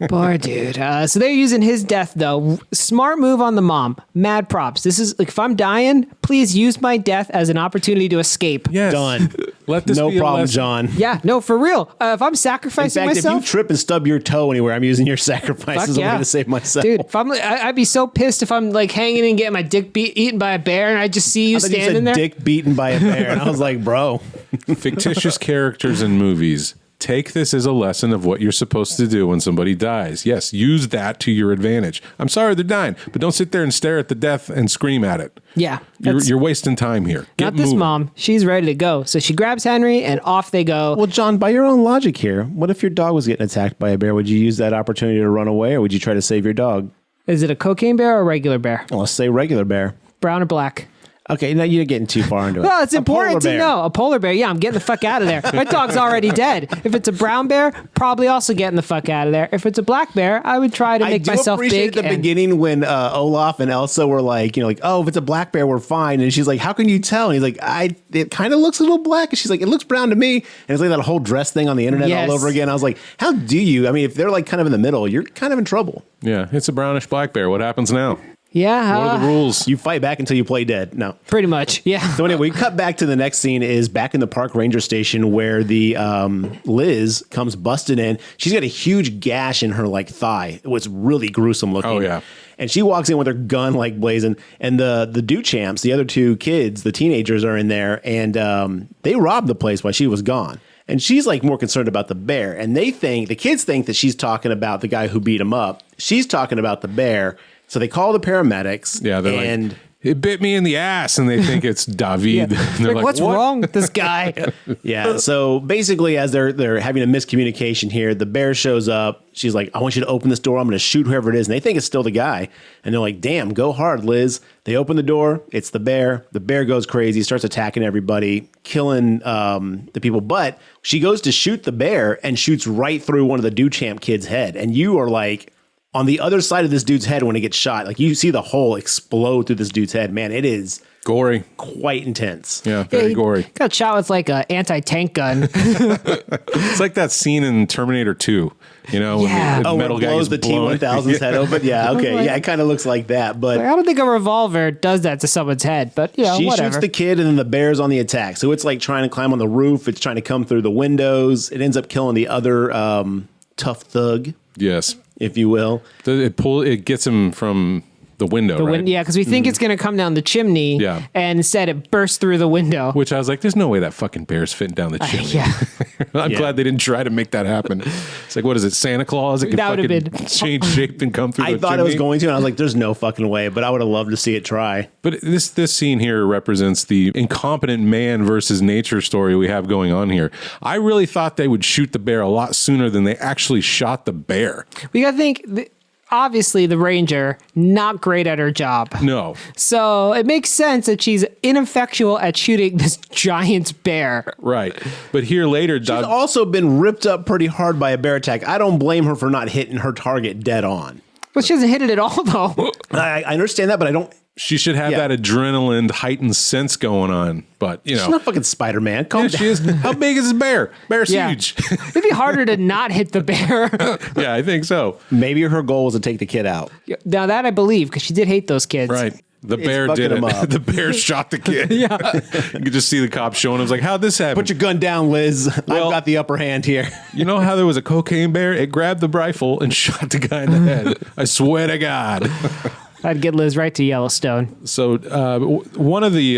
Poor dude. So they're using his death though. Smart move on the mom. Mad props. This is like, if I'm dying, please use my death as an opportunity to escape. Yes. Done. Let this No be a problem, lesson. John. Yeah, no, for real. If I'm In sacrificing fact, myself, if you trip and stub your toe anywhere, I'm using your sacrifice fuck as a yeah. way to save myself. Dude, if I'd be so pissed if I'm like hanging and getting my dick eaten by a bear, and I just see you I thought you standing said there. dick beaten by a bear, and I was like, bro. Fictitious characters in movies. Take this as a lesson of what you're supposed to do when somebody dies. Yes, use that to your advantage. I'm sorry they're dying, but don't sit there and stare at the death and scream at it. Yeah, You're wasting time here. Get not this moving. mom. She's ready to go. So she grabs Henry and off they go. Well, John, by your own logic here, what if your dog was getting attacked by a bear? Would you use that opportunity to run away, or would you try to save your dog? Is it a cocaine bear or a regular bear? Well, let's say regular bear. Brown or black? Okay, now you're getting too far into it. Well, it's A important to polar bear. know. A polar bear, yeah, I'm getting the fuck out of there. My dog's already dead. If it's a brown bear, probably also getting the fuck out of there. If it's a black bear, I would try to I make do myself appreciate big. at the beginning when Olaf and Elsa were like, oh, if it's a black bear, we're fine. And she's like, how can you tell? And he's like, it kind of looks a little black. And she's like, it looks brown to me. And it's like that whole dress thing on the internet Yes. all over again. I was like, how do you? I mean, if they're like kind of in the middle, you're kind of in trouble. Yeah, it's a brownish black bear. What happens now? Yeah. What are the rules? You fight back until you play dead. No. Pretty much. Yeah. So anyway, we cut back to the next scene is back in the park ranger station where the Liz comes busting in. She's got a huge gash in her like thigh. It was really gruesome looking. Oh, yeah. And she walks in with her gun like blazing. And the Duchamps, the other two kids, the teenagers are in there, and they robbed the place while she was gone. And she's like more concerned about the bear. And the kids think that she's talking about the guy who beat him up. She's talking about the bear. So they call the paramedics. Yeah, they're like, it bit me in the ass, and they think it's David. Yeah. And they're like, what's what? wrong with this guy? Yeah. So basically, as they're having a miscommunication here, the bear shows up. She's like, I want you to open this door. I'm going to shoot whoever it is. And they think it's still the guy. And they're like, damn, go hard, Liz. They open the door. It's the bear. The bear goes crazy, starts attacking everybody, killing the people. But she goes to shoot the bear and shoots right through one of the Duchamp kids' head. And you are like, on the other side of this dude's head when it gets shot, like you see the hole explode through this dude's head. Man, it is Gory. quite intense. Yeah, very gory. Got shot with like an anti-tank gun. It's like that scene in Terminator 2, you know, Yeah. when the Oh, metal when it guy blows gets the blown. T-1000's head open. Yeah, okay. Yeah, it kind of looks like that. But I don't think a revolver does that to someone's head, but you know, she whatever. shoots the kid and then the bear's on the attack. So it's like trying to climb on the roof. It's trying to come through the windows. It ends up killing the other tough thug, Yes. if you will. It gets him from the window, right? Yeah, because we think it's going to come down the chimney, Yeah. and instead it bursts through the window. Which I was like, there's no way that fucking bear's fitting down the chimney. Yeah, I'm Yeah. glad they didn't try to make that happen. It's like, what is it, Santa Claus? It can That would've fucking been- change shape and come through I the thought chimney. it was going to, and I was like, there's no fucking way. But I would have loved to see it try. But this scene here represents the incompetent man versus nature story we have going on here. I really thought they would shoot the bear a lot sooner than they actually shot the bear. we got to think. Obviously, the ranger not great at her job. No. So it makes sense that she's ineffectual at shooting this giant bear. Right. But here later, She's also been ripped up pretty hard by a bear attack. I don't blame her for not hitting her target dead on. Well, she doesn't hit it at all, though. I understand that, but I don't. she should have Yeah. that adrenaline, heightened sense going on. But, you know. She's not fucking Spider-Man. Calm Yeah, down. she is. How big is this bear? Bear's Yeah. huge. It'd be harder to not hit the bear. Yeah, I think so. Maybe her goal was to take the kid out. Now that I believe, because she did hate those kids. Right. The It's bear fucking did him it. up. The bear shot the kid. Yeah. You could just see the cop showing him. I was like, how'd this happen? Put your gun down, Liz. Well- I've got the upper hand here. You know how there was a cocaine bear? It grabbed the rifle and shot the guy in the head. I swear to God. I'd get Liz right to Yellowstone. So one of the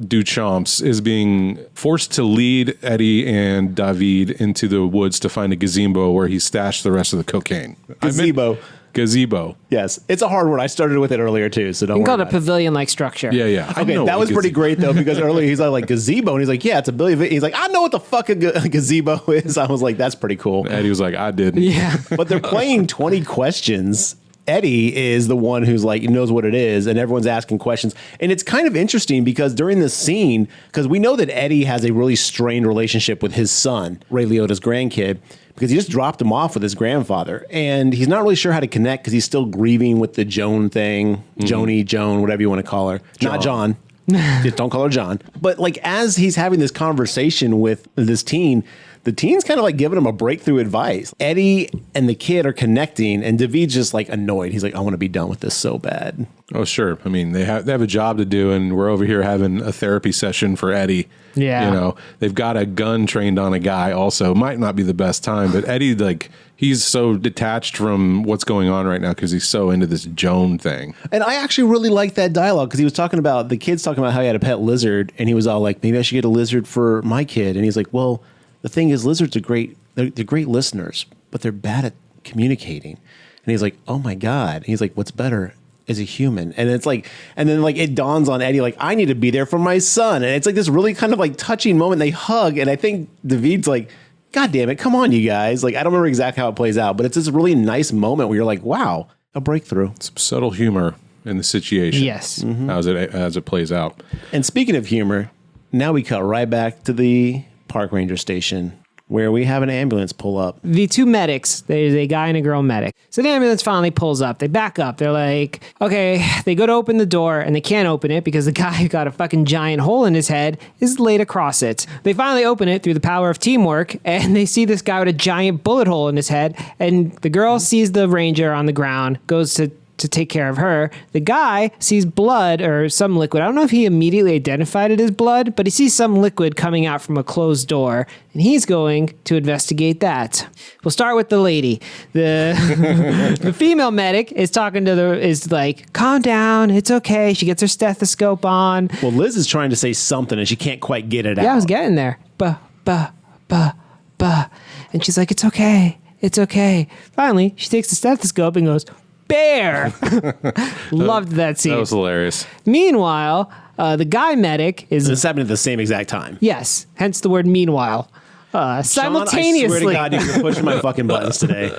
Duchamps is being forced to lead Eddie and David into the woods to find a gazebo where he stashed the rest of the cocaine. Gazebo. Gazebo. Yes. It's a hard word. I started with it earlier, too, so don't You can worry call it a about it. pavilion-like structure. Yeah, yeah. I Okay, know that what was pretty gazebo- great, though, because earlier he's like gazebo, and he's like, yeah, it's a billion. He's like, I know what the fuck a gazebo is. I was like, that's pretty cool. Eddie was like, I didn't. Yeah. But they're playing 20 questions. Eddie is the one who's like, knows what it is, and everyone's asking questions. And it's kind of interesting because during this scene, because we know that Eddie has a really strained relationship with his son, Ray Liotta's grandkid, because he just dropped him off with his grandfather. And he's not really sure how to connect because he's still grieving with the Joan thing, Joan, whatever you want to call her. Not John. Just don't call her John. But like as he's having this conversation with this teen, the teen's kind of like giving him a breakthrough advice. Eddie and the kid are connecting, and David's just like annoyed. He's like, I want to be done with this so bad. Oh, sure. I mean, they have a job to do, and we're over here having a therapy session for Eddie. Yeah. You know, they've got a gun trained on a guy also. Might not be the best time, but Eddie, like, he's so detached from what's going on right now because he's so into this Joan thing. And I actually really liked that dialogue because he was talking about, the kid's talking about how he had a pet lizard, and he was all like, maybe I should get a lizard for my kid. And he's like, well, the thing is, lizards are great. They're great listeners, but they're bad at communicating. And he's like, oh my God. And he's like, what's better is a human. And it's like, and then like it dawns on Eddie, like, I need to be there for my son. And it's like this really kind of like touching moment. They hug. And I think David's like, God damn it. Come on, you guys. Like, I don't remember exactly how it plays out, but it's this really nice moment where you're like, wow, a breakthrough. Some subtle humor in the situation. Yes. As it plays out. And speaking of humor, now we cut right back to the park ranger station where we have an ambulance pull up. The two medics, there's a guy and a girl medic. So the ambulance finally pulls up. They back up. They're like, okay, they go to open the door and they can't open it because the guy who got a fucking giant hole in his head is laid across it. They finally open it through the power of teamwork and they see this guy with a giant bullet hole in his head. And the girl sees the ranger on the ground, goes to to take care of her. The guy sees blood or some liquid. I don't know if he immediately identified it as blood, but he sees some liquid coming out from a closed door, and he's going to investigate that. We'll start with the lady. The female medic is talking to is like, calm down, it's okay. She gets her stethoscope on. Well, Liz is trying to say something and she can't quite get it out. Yeah, I was getting there. Bah, bah, bah, bah. And she's like, it's okay. It's okay. Finally, she takes the stethoscope and goes, bear. Loved that scene. That was hilarious. Meanwhile, the guy medic is... This happened at the same exact time. Yes, hence the word meanwhile. Simultaneously. Sean, I swear to God, you're pushing my fucking buttons today.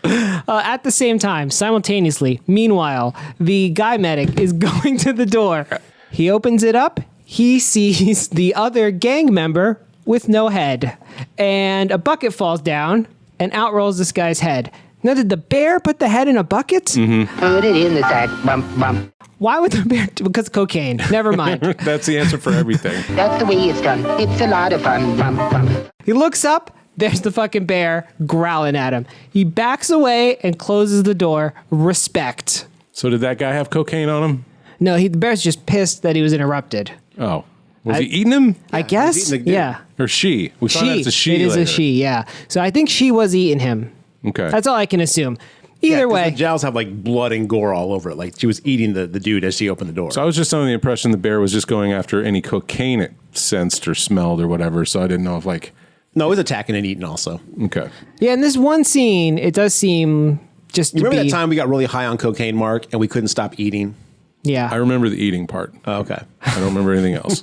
At the same time, simultaneously, meanwhile, the guy medic is going to the door. He opens it up. He sees the other gang member with no head. And a bucket falls down, and out rolls this guy's head. Now, did the bear put the head in a bucket? Mm-hmm. Put it in the sack, bump, bump. Why would the bear? Because of cocaine. Never mind. That's the answer for everything. That's the way it's done. It's a lot of fun, bump, bump. He looks up. There's the fucking bear growling at him. He backs away and closes the door. Respect. So did that guy have cocaine on him? No, the bear's just pissed that he was interrupted. Oh. Was he eating him? I guess. he's eating the dude. Yeah. Or she? We found out it's a she It is later. a she, yeah. So I think she was eating him. Okay. That's all I can assume. Yeah, Either 'cause way. the jowls have like blood and gore all over it. Like she was eating the dude as she opened the door. So I was just under the impression the bear was just going after any cocaine it sensed or smelled or whatever. So I didn't know if like... No, it was attacking and eating also. Okay. Yeah, in this one scene, it does seem just You to remember be... that time we got really high on cocaine, Mark, and we couldn't stop eating? Yeah. I remember the eating part. Oh, okay. I don't remember anything else.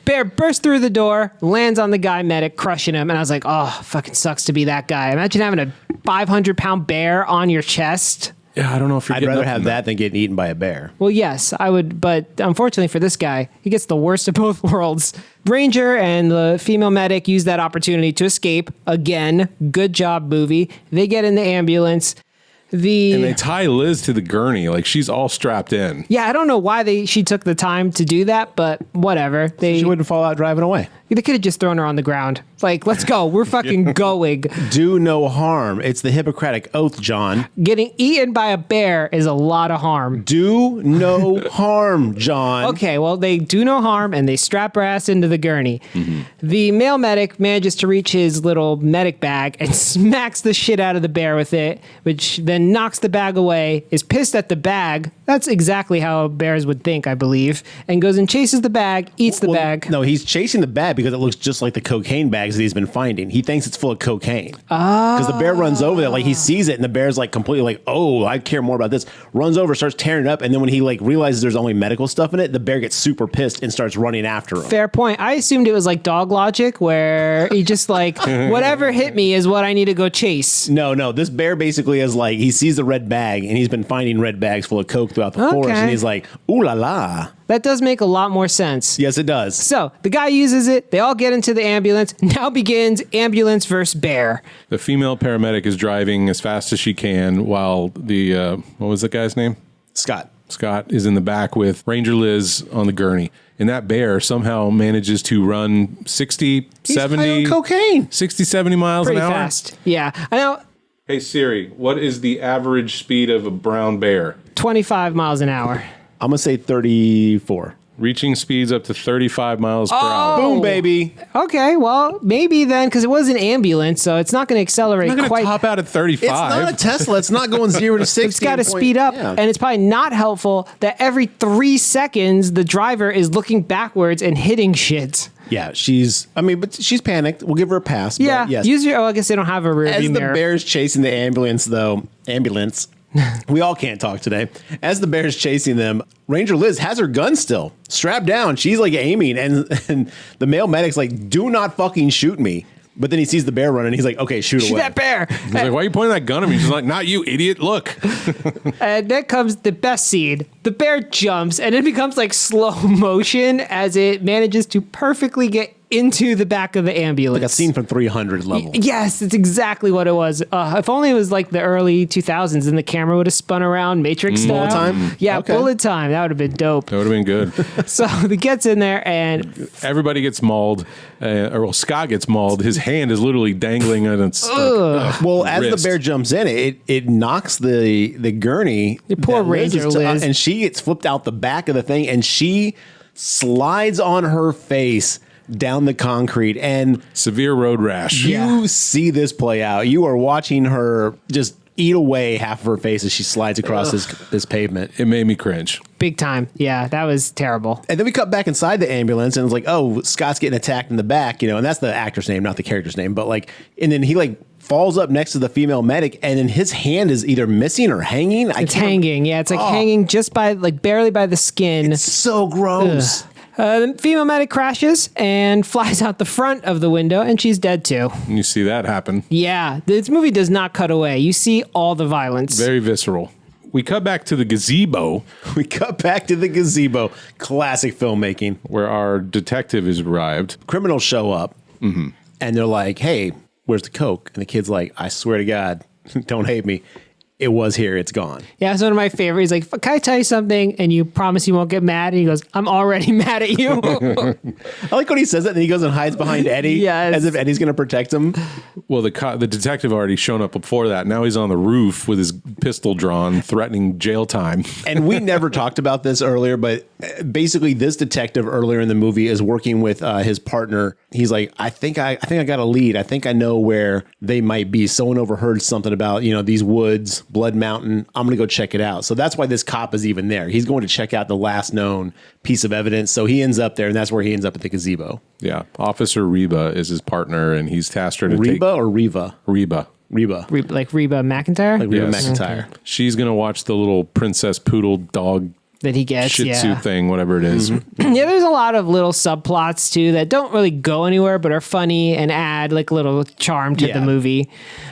Bear bursts through the door, lands on the guy medic, crushing him. And I was like, oh, fucking sucks to be that guy. Imagine having a 500-pound bear on your chest. Yeah, I don't know if you're I'd getting rather up have from that than getting eaten by a bear. Well, yes, I would. But unfortunately for this guy, he gets the worst of both worlds. Ranger and the female medic use that opportunity to escape. Again, good job, movie. They get in the ambulance. And they tie Liz to the gurney. Like she's all strapped in. Yeah, I don't know why she took the time to do that, but whatever. She wouldn't fall out driving away. They could have just thrown her on the ground. Like, let's go. We're fucking going. Do no harm. It's the Hippocratic Oath, John. Getting eaten by a bear is a lot of harm. Do no harm, John. Okay, well, they do no harm and they strap her ass into the gurney. Mm-hmm. The male medic manages to reach his little medic bag and smacks the shit out of the bear with it, which then knocks the bag away, is pissed at the bag. That's exactly how bears would think, I believe, and goes and chases the bag, eats the bag. No, he's chasing the bag because it looks just like the cocaine bags that he's been finding. He thinks it's full of cocaine. Because the bear runs over there, like he sees it, and the bear's like completely like, oh, I care more about this. Runs over, starts tearing it up, and then when he like realizes there's only medical stuff in it, the bear gets super pissed and starts running after him. Fair point. I assumed it was like dog logic, where he just like, whatever hit me is what I need to go chase. No, this bear basically is like, he sees the red bag, and he's been finding red bags full of coke throughout the forest, and he's like, ooh la la. That does make a lot more sense. Yes, it does. So the guy uses it. They all get into the ambulance. Now begins ambulance versus bear. The female paramedic is driving as fast as she can while the, what was the guy's name? Scott is in the back with Ranger Liz on the gurney. And that bear somehow manages to run 60, He's 70, high on cocaine. 60, 70 miles Pretty an hour. fast. Yeah. I know. Hey Siri, what is the average speed of a brown bear? 25 miles an hour. I'm going to say 34. Reaching speeds up to 35 miles per hour. Boom, baby. Okay, well, maybe then, because it was an ambulance, so it's not going to accelerate I'm not going quite. to top out at 35. It's not a Tesla. It's not going 0 to 60. It's got to in point- speed up, Yeah. and it's probably not helpful that every 3 seconds the driver is looking backwards and hitting shit. Yeah, but she's panicked. We'll give her a pass. Yeah, But yes. use your. Oh, I guess they don't have a rear As view the mirror. bear's chasing the ambulance, we all can't talk today. As the bear's chasing them, Ranger Liz has her gun still strapped down. She's like aiming, and the male medic's like, "Do not fucking shoot me." But then he sees the bear running. He's like, "Okay, shoot Shoot away." that bear. He's like, why are you pointing that gun at me? She's like, not you, idiot. Look. And then comes the best scene. The bear jumps and it becomes like slow motion as it manages to perfectly get into the back of the ambulance. Like a scene from 300 level. Yes, it's exactly what it was. If only it was like the early 2000s and the camera would have spun around Matrix style. Bullet time? Yeah, Okay. bullet time. That would have been dope. That would have been good. So he gets in there and Everybody gets mauled. Scott gets mauled. His hand is literally dangling on its Well, as wrist. the bear jumps in, it knocks the gurney. Your poor that Liz Ranger is Liz. and she gets flipped out the back of the thing, and she slides on her face down the concrete. And severe road rash. you see this play out. You are watching her just eat away half of her face as she slides across this pavement. It made me cringe. big time. Yeah, that was terrible. And then we cut back inside the ambulance, and it's like, oh, Scott's getting attacked in the back, and that's the actor's name, not the character's name. But and then he falls up next to the female medic, and then his hand is either missing or hanging. It's hanging. Yeah, it's hanging just by barely by the skin. It's so gross. The female medic crashes and flies out the front of the window, and she's dead too. And you see that happen. Yeah, this movie does not cut away. You see all the violence. Very visceral. We cut back to the gazebo We cut back to the gazebo. Classic filmmaking. where our detective has arrived. Criminals show up, and they're like, hey, where's the coke? And the kid's like, I swear to God, don't hate me. It was here. It's gone. Yeah, it's one of my favorites. He's like, can I tell you something? And you promise you won't get mad? And he goes, I'm already mad at you. I like when he says that, and then he goes and hides behind Eddie, Yes. as if Eddie's going to protect him. Well, the detective already shown up before that. Now he's on the roof with his pistol drawn, threatening jail time. And we never talked about this earlier, but basically, this detective earlier in the movie is working with his partner. He's like, I think I got a lead. I think I know where they might be. Someone overheard something about these woods, Blood Mountain. I'm gonna go check it out. So that's why this cop is even there. He's going to check out the last known piece of evidence. So he ends up there, and that's where he ends up at the gazebo. Yeah. Officer Reba is his partner, and he's tasked her to Reba or Reva? Reba. Reba. Like Reba McEntire Reba Yes. McEntire. She's going to watch the little princess poodle dog that he gets. shih tzu Yeah. thing, whatever it is. Yeah, there's a lot of little subplots too that don't really go anywhere but are funny and add a little charm to the movie.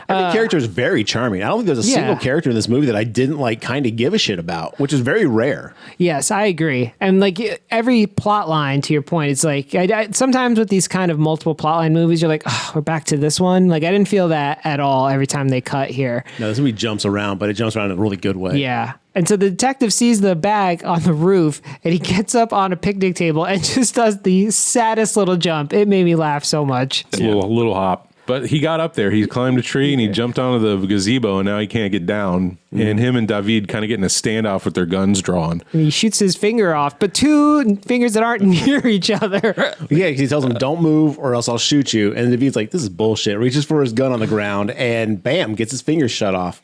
Every character is very charming. I don't think there's a single character in this movie that I didn't kind of give a shit about, which is very rare. Yes, I agree. And every plot line, to your point, it's I sometimes with these kind of multiple plot line movies, you're like, oh, we're back to this one. I didn't feel that at all every time they cut here. No, this movie jumps around, but it jumps around in a really good way. Yeah. And so the detective sees the bag on the roof and he gets up on a picnic table and just does the saddest little jump. It made me laugh so much. It's a little hop. But he got up there. He climbed a tree and he jumped onto the gazebo, and now he can't get down. And him and David kind of getting a standoff with their guns drawn. And he shoots his finger off, but two fingers that aren't near each other. Yeah, because he tells him, don't move or else I'll shoot you. And David's like, this is bullshit. Reaches for his gun on the ground and bam, gets his fingers shot off,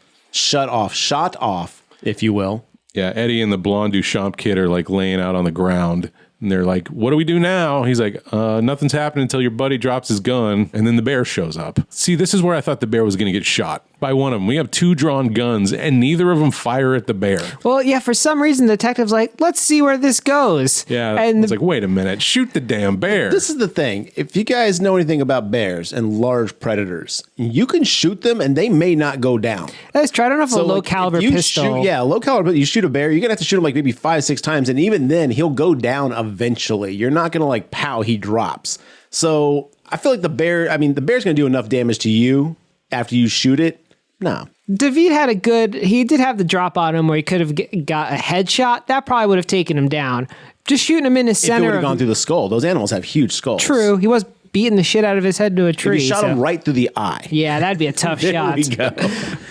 if you will. Yeah, Eddie and the blonde Duchamp kid are laying out on the ground. And they're like, what do we do now? He's like, nothing's happening until your buddy drops his gun. And then the bear shows up. See, this is where I thought the bear was going to get shot by one of them. We have two drawn guns and neither of them fire at the bear. Well, yeah, for some reason, the detective's like, let's see where this goes. Yeah, and it's like, wait a minute, shoot the damn bear. This is the thing. If you guys know anything about bears and large predators, you can shoot them and they may not go down. let's try. I don't know if a low caliber if you pistol. low caliber. You shoot a bear, you're gonna have to shoot him maybe 5-6 times, and even then, he'll go down eventually. You're not gonna pow, he drops. So I feel like the bear. I mean, the bear's gonna do enough damage to you after you shoot it. No. David had he did have the drop on him where he could have got a headshot. That probably would have taken him down. Just shooting him in the If it center would have gone through the skull, those animals have huge skulls. True, he was beating the shit out of his head to a tree. If you shot so- him right through the eye. Yeah, that'd be a tough There shot. we go.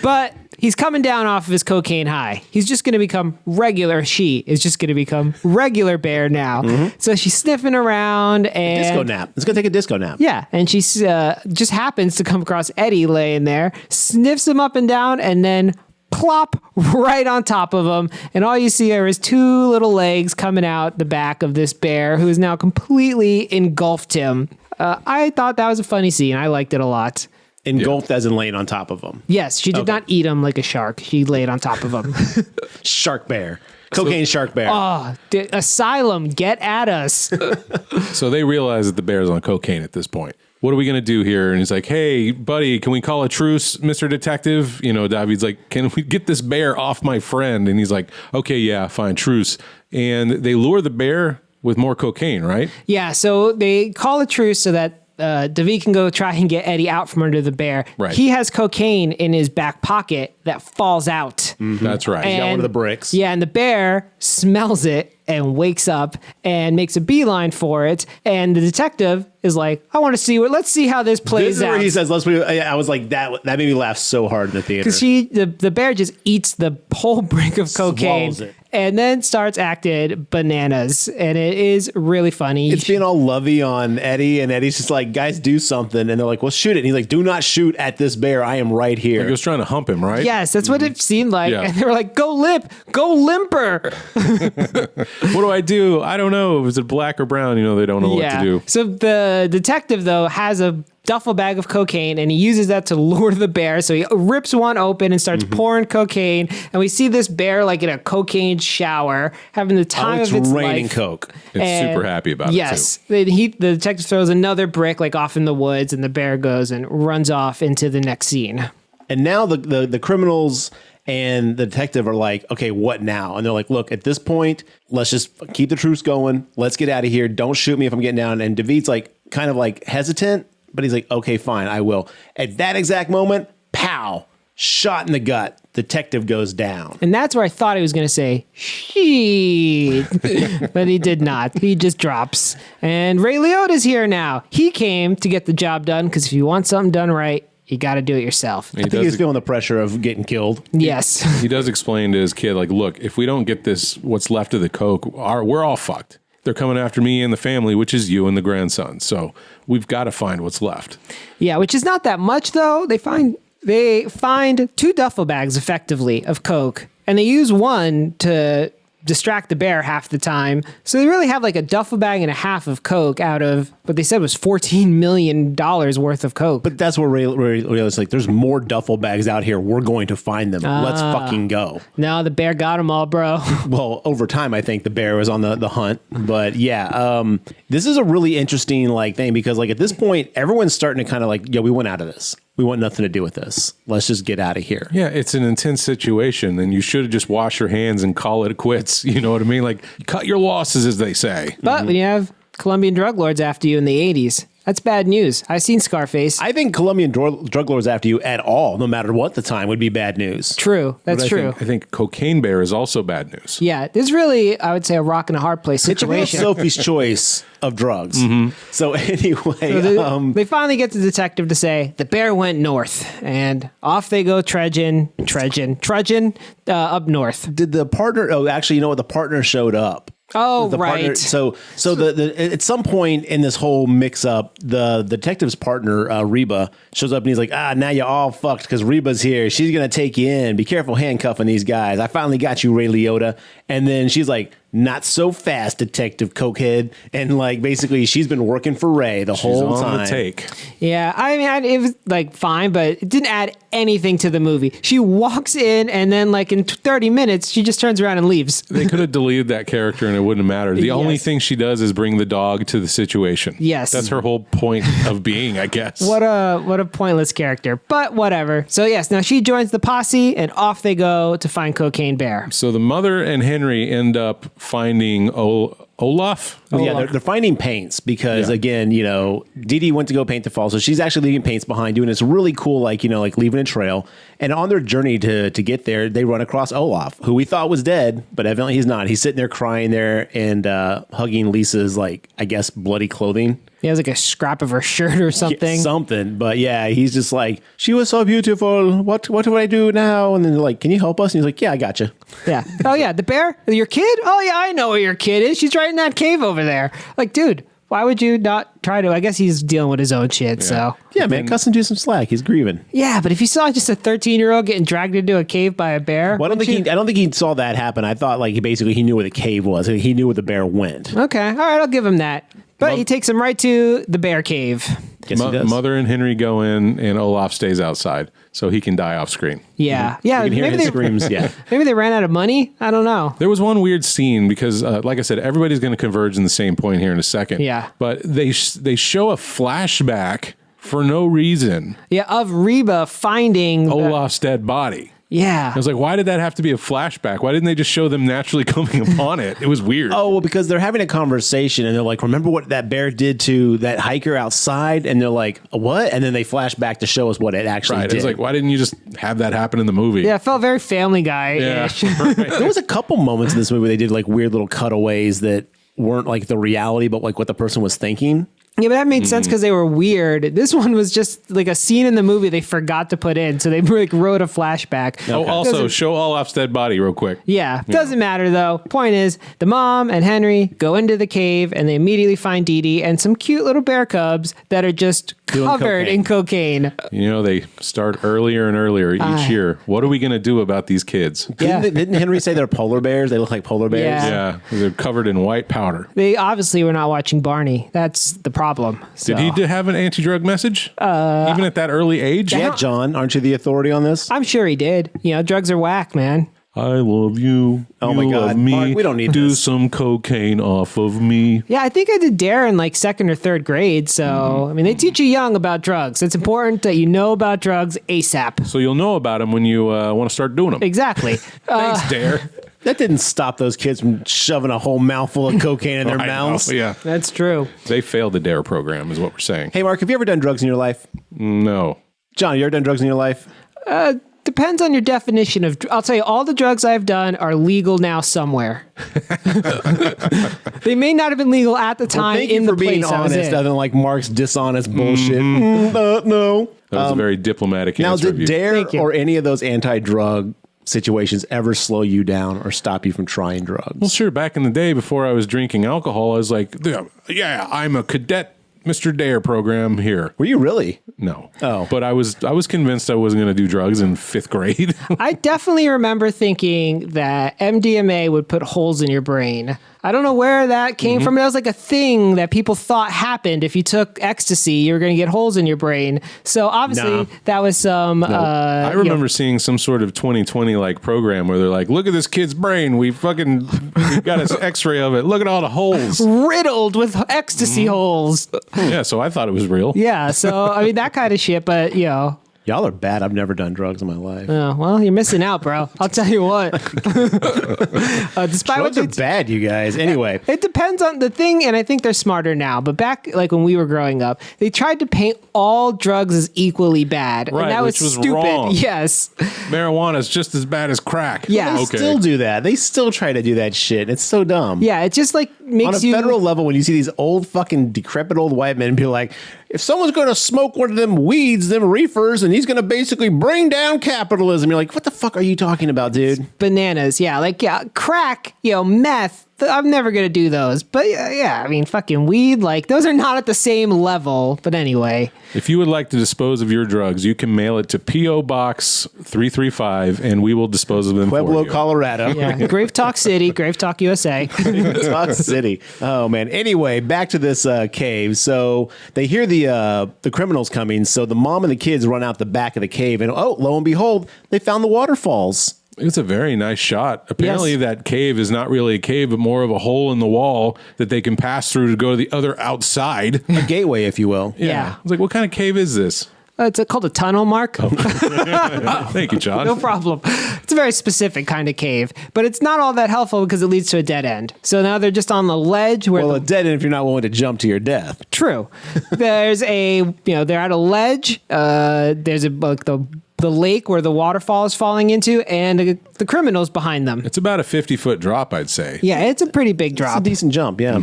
But he's coming down off of his cocaine high. He's just going to become regular. She is just going to become regular bear now. So she's sniffing around and Disco nap. It's gonna take a disco nap. yeah, and she just happens to come across Eddie laying there, sniffs him up and down, and then plop right on top of him. And all you see are his two little legs coming out the back of this bear who has now completely engulfed him. I thought that was a funny scene. I liked it a lot. Engulfed as in laying on top of them. Yes, she did not eat him like a shark. She laid on top of him. Shark bear. Cocaine shark bear. Asylum, get at us. So they realize that the bear's on cocaine at this point. what are we going to do here? And he's like, hey, buddy, can we call a truce, Mr. Detective? You know, David's like, can we get this bear off my friend? And he's like, okay, yeah, fine, truce. And they lure the bear with more cocaine, right? Yeah, so they call a truce so that David can go try and get Eddie out from under the bear. Right. He has cocaine in his back pocket that falls out. That's right. He's got one of the bricks. Yeah, and the bear smells it and wakes up and makes a beeline for it. And the detective is like, I want to see let's see how this plays This is out. where he says, I was like, that made me laugh so hard in the theater. Because the bear just eats the whole brick of cocaine Swallows it. and then starts acting bananas. And it is really funny. It's being all lovey on Eddie, and Eddie's just like, guys, do something. And they're like, well, shoot it. And he's like, do not shoot at this bear. I am right here. He was trying to hump him, right? Yes, that's what it seemed like. Yeah. And they were like, go limper. What do I do? I don't know. Is it black or brown? You know, they don't know what to do. So the detective, though, has a duffel bag of cocaine, and he uses that to lure the bear. So he rips one open and starts pouring cocaine. And we see this bear like in a cocaine shower, having the time it's of its raining life. coke. It's super happy about Yes. it, too. The detective throws another brick like off in the woods, and the bear goes and runs off into the next scene. And now the criminals and the detective are like, okay, what now? And they're like, look, at this point, let's just keep the truce going. Let's get out of here. Don't shoot me if I'm getting down. And David's like, kind of like hesitant, but he's like, okay, fine, I will. At that exact moment, pow, shot in the gut. Detective goes down. And that's where I thought he was going to say, shit. But he did not. He just drops. And Ray Liotta's here now. He came to get the job done because if you want something done right, you got to do it yourself. I think he's feeling the pressure of getting killed. Yes. He does explain to his kid, like, look, if we don't get this, what's left of the coke, we're all fucked. They're coming after me and the family, which is you and the grandson. So we've got to find what's left. Yeah, which is not that much, though. They find 2 duffel bags, effectively, of coke, and they use one to distract the bear half the time. So they really have like a duffel bag and a half of coke out of what they said was $14 million worth of coke. But that's where Ray was like, there's more duffel bags out here. We're going to find them. Let's fucking go. No, the bear got them all, bro. Well, over time, I think the bear was on the hunt. But yeah, this is a really interesting like thing because like at this point, everyone's starting to kind of like, yo, we went out of this. We want nothing to do with this. Let's just get out of here. Yeah, it's an intense situation, and you should have just washed your hands and call it quits. You know what I mean? Like, cut your losses, as they say. But when you have Colombian drug lords after you in the 80s, that's bad news. I've seen Scarface. I think Colombian drug lords after you at all, no matter what the time, would be bad news. True. That's But true. I think Cocaine Bear is also bad news. Yeah, there's really, I would say, a rock and a hard place It's a real situation. Sophie's choice of drugs. So anyway, So they finally get the detective to say the bear went north, and off they go trudging up north. did the partner? Oh, actually, you know what? The partner showed up. Oh, The right. partner, so at some point in this whole mix up, the detective's partner, Reba, shows up and he's like, now you're all fucked because Reba's here. She's going to take you in. Be careful handcuffing these guys. I finally got you, Ray Liotta. And then she's like, not so fast, Detective Cokehead. And like, basically, she's been working for Ray the whole She's on time. the take. Yeah, I mean, it was like fine, but it didn't add anything to the movie. She walks in, and then like in 30 minutes, she just turns around and leaves. They could have deleted that character and it wouldn't have mattered. The only Yes. thing she does is bring the dog to the situation. Yes. That's her whole point of being, I guess. What a pointless character, but whatever. So yes, now she joins the posse, and off they go to find Cocaine Bear. So the mother and Henry end up finding Olaf. Yeah, they're finding paints because, Yeah. again, you know, Dee Dee went to go paint the fall. So she's actually leaving paints behind, doing this really cool, like, you know, like leaving a trail. And on their journey to get there, they run across Olaf, who we thought was dead, but evidently he's not. He's sitting there crying there and hugging Lisa's, like, I guess, bloody clothing. He has like a scrap of her shirt or something. Yeah, something. But yeah, he's just like, she was so beautiful. What do I do now? And then they're like, can you help us? And he's like, yeah, I got you. Yeah. Oh yeah, the bear? Your kid? Oh yeah, I know where your kid is. She's right in that cave over there. Like, dude, why would you not try to? I guess he's dealing with his own shit, so. Yeah, man, cut him do some slack. He's grieving. Yeah, but if you saw just a 13-year-old getting dragged into a cave by a bear. Well, I don't think he saw that happen. I thought like he knew where the cave was. He knew where the bear went. Okay, all right, I'll give him that. But he takes him right to the bear cave. Yes, he does. Mother and Henry go in, and Olaf stays outside, so he can die off screen. Yeah. You can hear Maybe his they, screams. Yeah. maybe they ran out of money. I don't know. There was one weird scene because, like I said, everybody's going to converge in the same point here in a second. Yeah. But they show a flashback for no reason. Yeah, of Reba finding Olaf's dead body. Yeah. I was like, why did that have to be a flashback? Why didn't they just show them naturally coming upon it? It was weird. Oh, well, because they're having a conversation and they're like, remember what that bear did to that hiker outside? And they're like, what? And then they flash back to show us what it actually right. did. It's like, why didn't you just have that happen in the movie? Yeah, it felt very Family Guy-ish. Yeah. There was a couple moments in this movie they did like weird little cutaways that weren't like the reality, but like what the person was thinking. Yeah, but that made sense because they were weird. This one was just like a scene in the movie they forgot to put in, so they like wrote a flashback. Oh, also, show Olaf's dead body real quick. Yeah, doesn't matter though. Point is, the mom and Henry go into the cave and they immediately find Dee Dee and some cute little bear cubs that are just covered in cocaine. You know, they start earlier and earlier each year. What are we going to do about these kids? Yeah. Didn't Henry say they're polar bears? They look like polar bears. Yeah. Yeah, they're covered in white powder. They obviously were not watching Barney. That's the problem. So. Did he have an anti-drug message? Even at that early age? Yeah, John, aren't you the authority on this? I'm sure he did. You know, drugs are whack, man. I love you. Oh you my God. love me. Mark, we don't need Do this. some cocaine off of me. Yeah, I think I did DARE in like 2nd or 3rd grade. So, I mean, they teach you young about drugs. It's important that you know about drugs ASAP. So you'll know about them when you want to start doing them. Exactly. Thanks, Dare. That didn't stop those kids from shoving a whole mouthful of cocaine in their I know, mouths. yeah. That's true. They failed the DARE program is what we're saying. Hey, Mark, have you ever done drugs in your life? No. John, you ever done drugs in your life? Depends on your definition of. I'll tell you, all the drugs I've done are legal now somewhere. They may not have been legal at the time Thank in you the for being place I was honest, in. other than like Mark's dishonest bullshit. No. That was a very diplomatic Now, answer did of you. DARE Thank you. or any of those anti-drug situations ever slow you down or stop you from trying Well, drugs? sure. Back in the day, before I was drinking alcohol, I was like, yeah, I'm a cadet Mr. Dare program here. Were you really? No. Oh. But I was convinced I wasn't going to do drugs in 5th grade. I definitely remember thinking that MDMA would put holes in your brain. I don't know where that came from. That was like a thing that people thought happened. If you took ecstasy, you were going to get holes in your brain. So obviously Nah. that was some. I remember seeing some sort of 2020 like program where they're like, look at this kid's brain. We've got an x-ray of it. Look at all the holes. riddled with ecstasy holes. Yeah, so I thought it was real. Yeah. So, I mean, that kind of shit. But, you know. Y'all are bad. I've never done drugs in my life. Oh, well, you're missing out, bro. I'll tell you what. Despite what Drugs are bad, you guys. Anyway. it depends on the thing, and I think they're smarter now. But back, like when we were growing up, they tried to paint all drugs as equally bad, Right, and that which was stupid. wrong. Yes, Marijuana is just as bad as crack. Yeah. They still do that. They still try to do that shit. It's so dumb. yeah. It just like makes On a you federal level, when you see these old fucking decrepit old white men be like, if someone's going to smoke one of them weeds, them reefers, and he's going to basically bring down capitalism, you're like, what the fuck are you talking about, dude? bananas. Yeah, like crack. You know, meth. I'm never gonna do those. But yeah, I mean, fucking weed. Like those are not at the same level. But anyway. If you would like to dispose of your drugs, you can mail it to P.O. Box 335, and we will dispose of them Pueblo, for you. Colorado. Yeah, GraveTalk City, GraveTalk USA. Talk City. Oh man. Anyway, back to this cave. So they hear the criminals coming. So the mom and the kids run out the back of the cave, and oh, lo and behold, they found the waterfalls. It's a very nice shot. Apparently, Yes. that cave is not really a cave, but more of a hole in the wall that they can pass through to go to the other outside. A gateway, if you will. Yeah. It's like, what kind of cave is this? It's called a tunnel, Mark. Thank you, John. No problem. It's a very specific kind of cave, but it's not all that helpful because it leads to a dead end. So now they're just on the ledge where Well, a dead end if you're not willing to jump to your death. true. There's they're at a ledge. There's the lake where the waterfall is falling into, and the criminals behind them. It's about a 50-foot drop, I'd say. Yeah, it's a pretty big It's a drop. decent jump, yeah.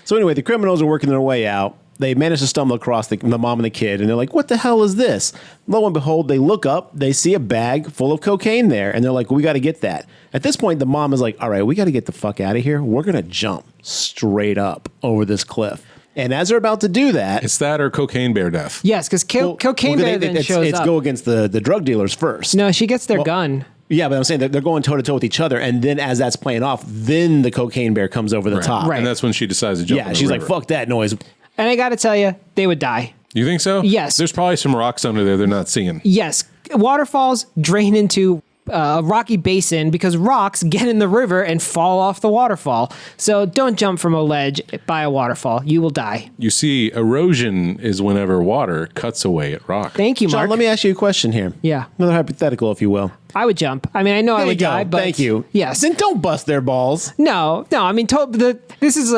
So anyway, the criminals are working their way out. They manage to stumble across the mom and the kid, and they're like, what the hell is this? Lo and behold, they look up, they see a bag full of cocaine there, and they're like, we got to get that. At this point, the mom is like, all right, we got to get the fuck out of here. We're going to jump straight up over this cliff. And as they're about to do that, It's that or cocaine bear death. Yes, because cocaine bear then shows it's up. go against the drug dealers first. No, she gets their gun. Yeah, but I'm saying they're going toe to toe with each other, and then as that's playing off, then the cocaine bear comes over the top. Right. And that's when she decides to jump in Yeah, the she's like, river. fuck that noise. And I got to tell you, they would die. You think so? Yes. There's probably some rocks under there they're not seeing. Yes. Waterfalls drain into a rocky basin because rocks get in the river and fall off the waterfall. So don't jump from a ledge by a waterfall. You will die. You see, erosion is whenever water cuts away at rock. Thank you, Mark. John, let me ask you a question here. Yeah. Another hypothetical, if you will. I would jump. I mean, I know I There you would go. die, but Thank you. Yes. Then don't bust their balls. No. I mean, this is it This is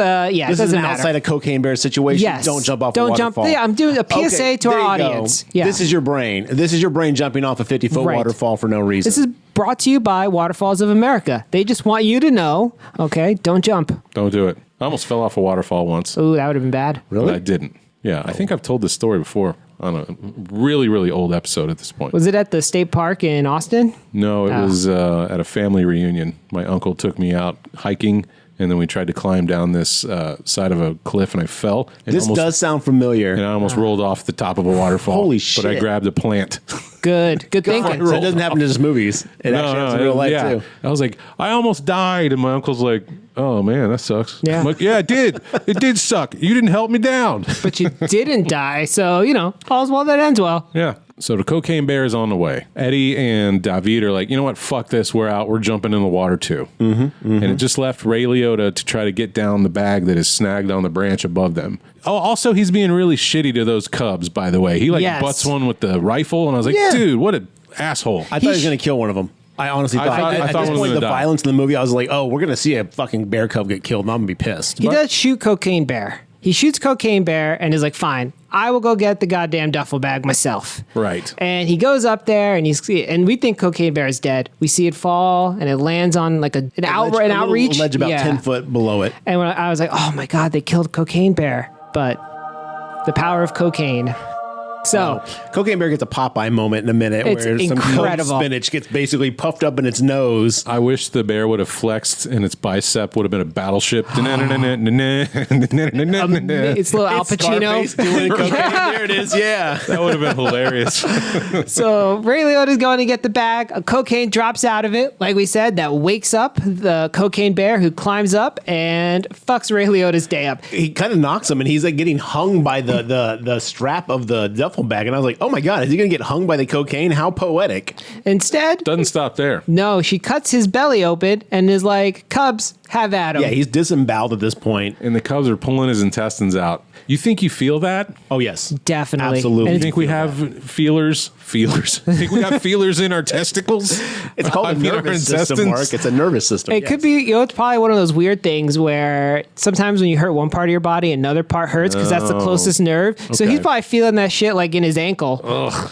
doesn't an matter. outside of cocaine bear situation. Yes. Don't jump off a Don't waterfall. jump. Yeah, I'm doing a PSA to our there you audience. go. Yeah. This is your brain. This is your brain jumping off a 50-foot Right. waterfall for no reason. This is brought to you by Waterfalls of America. They just want you to know, okay, don't jump. Don't do it. I almost fell off a waterfall once. Ooh, that would have been bad. But I didn't. Yeah, I think I've told this story before on a really, really old episode at this point. Was it at the state park in Austin? No, it was at a family reunion. My uncle took me out hiking, and then we tried to climb down this side of a cliff, and I fell. And This does sound familiar. And I almost rolled off the top of a waterfall. Holy But I shit. grabbed a plant. Good thinking. So it doesn't happen to just movies. It actually happens in real life, too. I was like, I almost died, and my uncle's like, oh man, that sucks. Yeah. I'm like, yeah, it did. It did suck. You didn't help me down. But you didn't die, so, all's well that ends well. Yeah. So the cocaine bear is on the way. Eddie and David are like, you know what? Fuck this. We're out. We're jumping in the water too. And it just left Ray Liotta to try to get down the bag that is snagged on the branch above them. Oh, also, he's being really shitty to those cubs, by the way. He Yes. butts one with the rifle, and I was like, Yeah. dude, what an asshole. I thought he was going to kill one of them. I honestly thought. I At thought this one was point, gonna the die. violence in the movie, I was like, oh, we're going to see a fucking bear cub get killed, and I'm going to be pissed. He does shoot Cocaine Bear. He shoots Cocaine Bear and is like, fine, I will go get the goddamn duffel bag myself. Right. And he goes up there and we think Cocaine Bear is dead. We see it fall and it lands on like an outreach. ledge about Yeah. 10 foot below it. And when I was like, oh my God, they killed Cocaine Bear. But the power of cocaine. So Cocaine Bear gets a Popeye moment in a minute It's where some incredible. spinach gets basically puffed up in its nose. I wish the bear would have flexed and its bicep would have been a battleship. it's little Al Pacino. Scarface doing cocaine. There it is. Yeah. That would have been hilarious. So Ray Liotta's going to get the bag. A cocaine drops out of it, like we said, that wakes up the Cocaine Bear, who climbs up and fucks Ray Liotta's day up. He kind of knocks him, and he's like getting hung by the strap of the duffel bag. And I was like, oh my God, is he going to get hung by the cocaine? How poetic. Instead, Doesn't stop there. no, she cuts his belly open and is like, Cubs, have at him. Yeah, he's disemboweled at this point. And the cubs are pulling his intestines out. You think you feel that? Oh, yes. Definitely. Absolutely. And You it's- think we have feelers? Feelers? Think we got feelers in our testicles? It's called I a mean, our nervous system, intestines? Mark. It's a nervous system. It could be, it's probably one of those weird things where sometimes when you hurt one part of your body, another part hurts because that's the closest nerve. So okay. he's probably feeling that shit like in his ankle.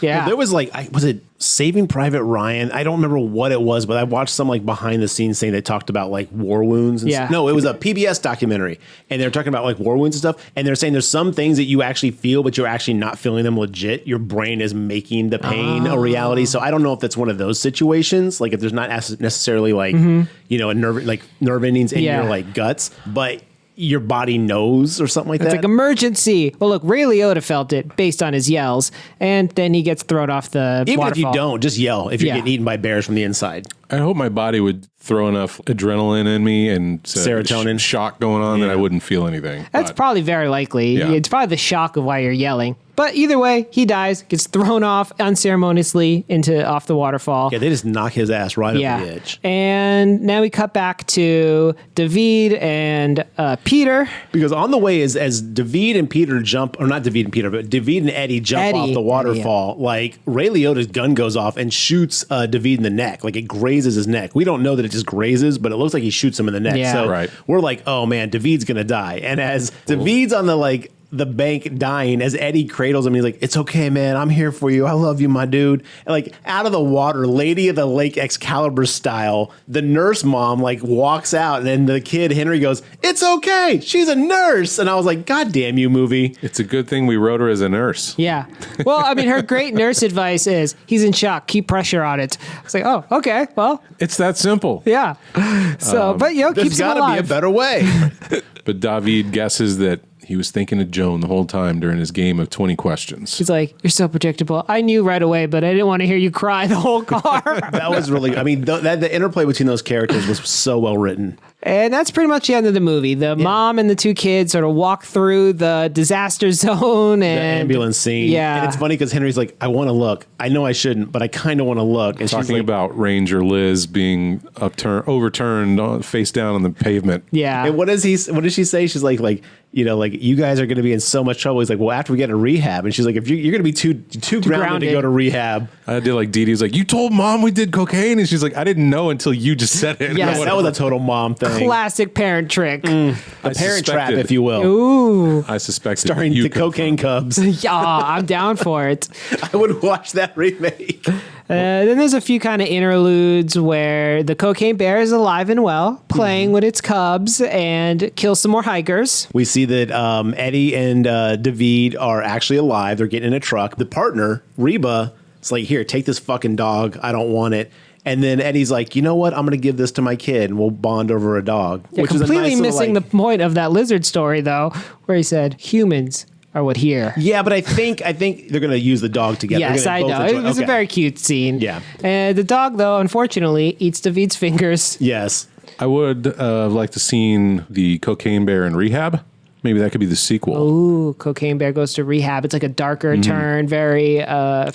Yeah. There was like, was it Saving Private Ryan? I don't remember what it was, but I watched some like behind the scenes thing that talked about like war wounds. And Yeah. No, it was a PBS documentary, and they're talking about like war wounds and stuff. And they're saying there's some things that you actually feel, but you're actually not feeling them legit. Your brain is making the pain a reality. So I don't know if that's one of those situations. Like if there's not necessarily like a nerve endings in Yeah. your like guts, but your body knows or something like It's that. like emergency. Well, look, Ray Liotta felt it based on his yells, and then he gets thrown off the Even waterfall. if you don't, just yell if you're Yeah. getting eaten by bears from the inside. I hope my body would throw enough adrenaline in me and Serotonin. shock going on that I wouldn't feel anything. That's But probably very likely. Yeah. It's probably the shock of why you're yelling. But either way, he dies, gets thrown off unceremoniously off the waterfall. Yeah, they just knock his ass right Yeah. over the edge. And now we cut back to David and Peter. Because on the way, as David and Peter jump, or not David and Peter, but David and Eddie jump Eddie. off the waterfall, like Ray Liotta's gun goes off and shoots David in the neck. Like it grazes his neck. We don't know that it just grazes, but it looks like he shoots him in the neck. Yeah. So Right. we're like, oh man, David's going to die. And as David's on the bank dying, as Eddie cradles him, he's like, it's okay, man. I'm here for you. I love you, my dude. And like out of the water, Lady of the Lake Excalibur style, the nurse mom like walks out, and then the kid Henry goes, it's okay. She's a nurse. And I was like, God damn you, movie. it's a good thing we wrote her as a nurse. Yeah. Well, I mean, her great nurse advice is he's in shock. Keep pressure on it. It's like, oh, okay. Well, It's that simple. yeah. So, but There's keeps him got to be a alive. better way. But David guesses that He was thinking of Joan the whole time during his game of 20 questions. He's like, you're so predictable. I knew right away, but I didn't want to hear you cry the whole car. That was really, I mean, the interplay between those characters was so well written. And that's pretty much the end of the movie. The mom and the two kids sort of walk through the disaster zone and The ambulance scene. Yeah. And it's funny because Henry's like, I want to look. I know I shouldn't, but I kind of want to look. And she's Talking like, about Ranger Liz being overturned face down on the pavement. Yeah. and what does she say? She's like, you guys are going to be in so much trouble. He's like, well, after we get to rehab. And she's like, if you're going to be too grounded to go to rehab. I did like Dee Dee's like, you told Mom we did cocaine? And she's like, I didn't know until you just said it. Yes. That was a total mom thing. Classic parent trick. The parent trap, if you will. Ooh. I suspect Starring the Cocaine Cubs. Yeah, I'm down for it. I would watch that remake. Then there's a few kind of interludes where the cocaine bear is alive and well, playing with its cubs and kills some more hikers. We see that Eddie and David are actually alive. They're getting in a truck. The partner, Reba, is like, here, take this fucking dog. I don't want it. And then Eddie's like, you know what? I'm going to give this to my kid and we'll bond over a dog. Yeah, which is completely a nice missing the point of that lizard story, though, where he said humans are what here. Yeah, but I think they're going to use the dog together. Yes, I know. It was a very cute scene. Yeah. And the dog, though, unfortunately, eats David's fingers. Yes. I would like to seen the Cocaine Bear in rehab. Maybe that could be the sequel. Ooh, Cocaine Bear goes to rehab. It's like a darker turn, very...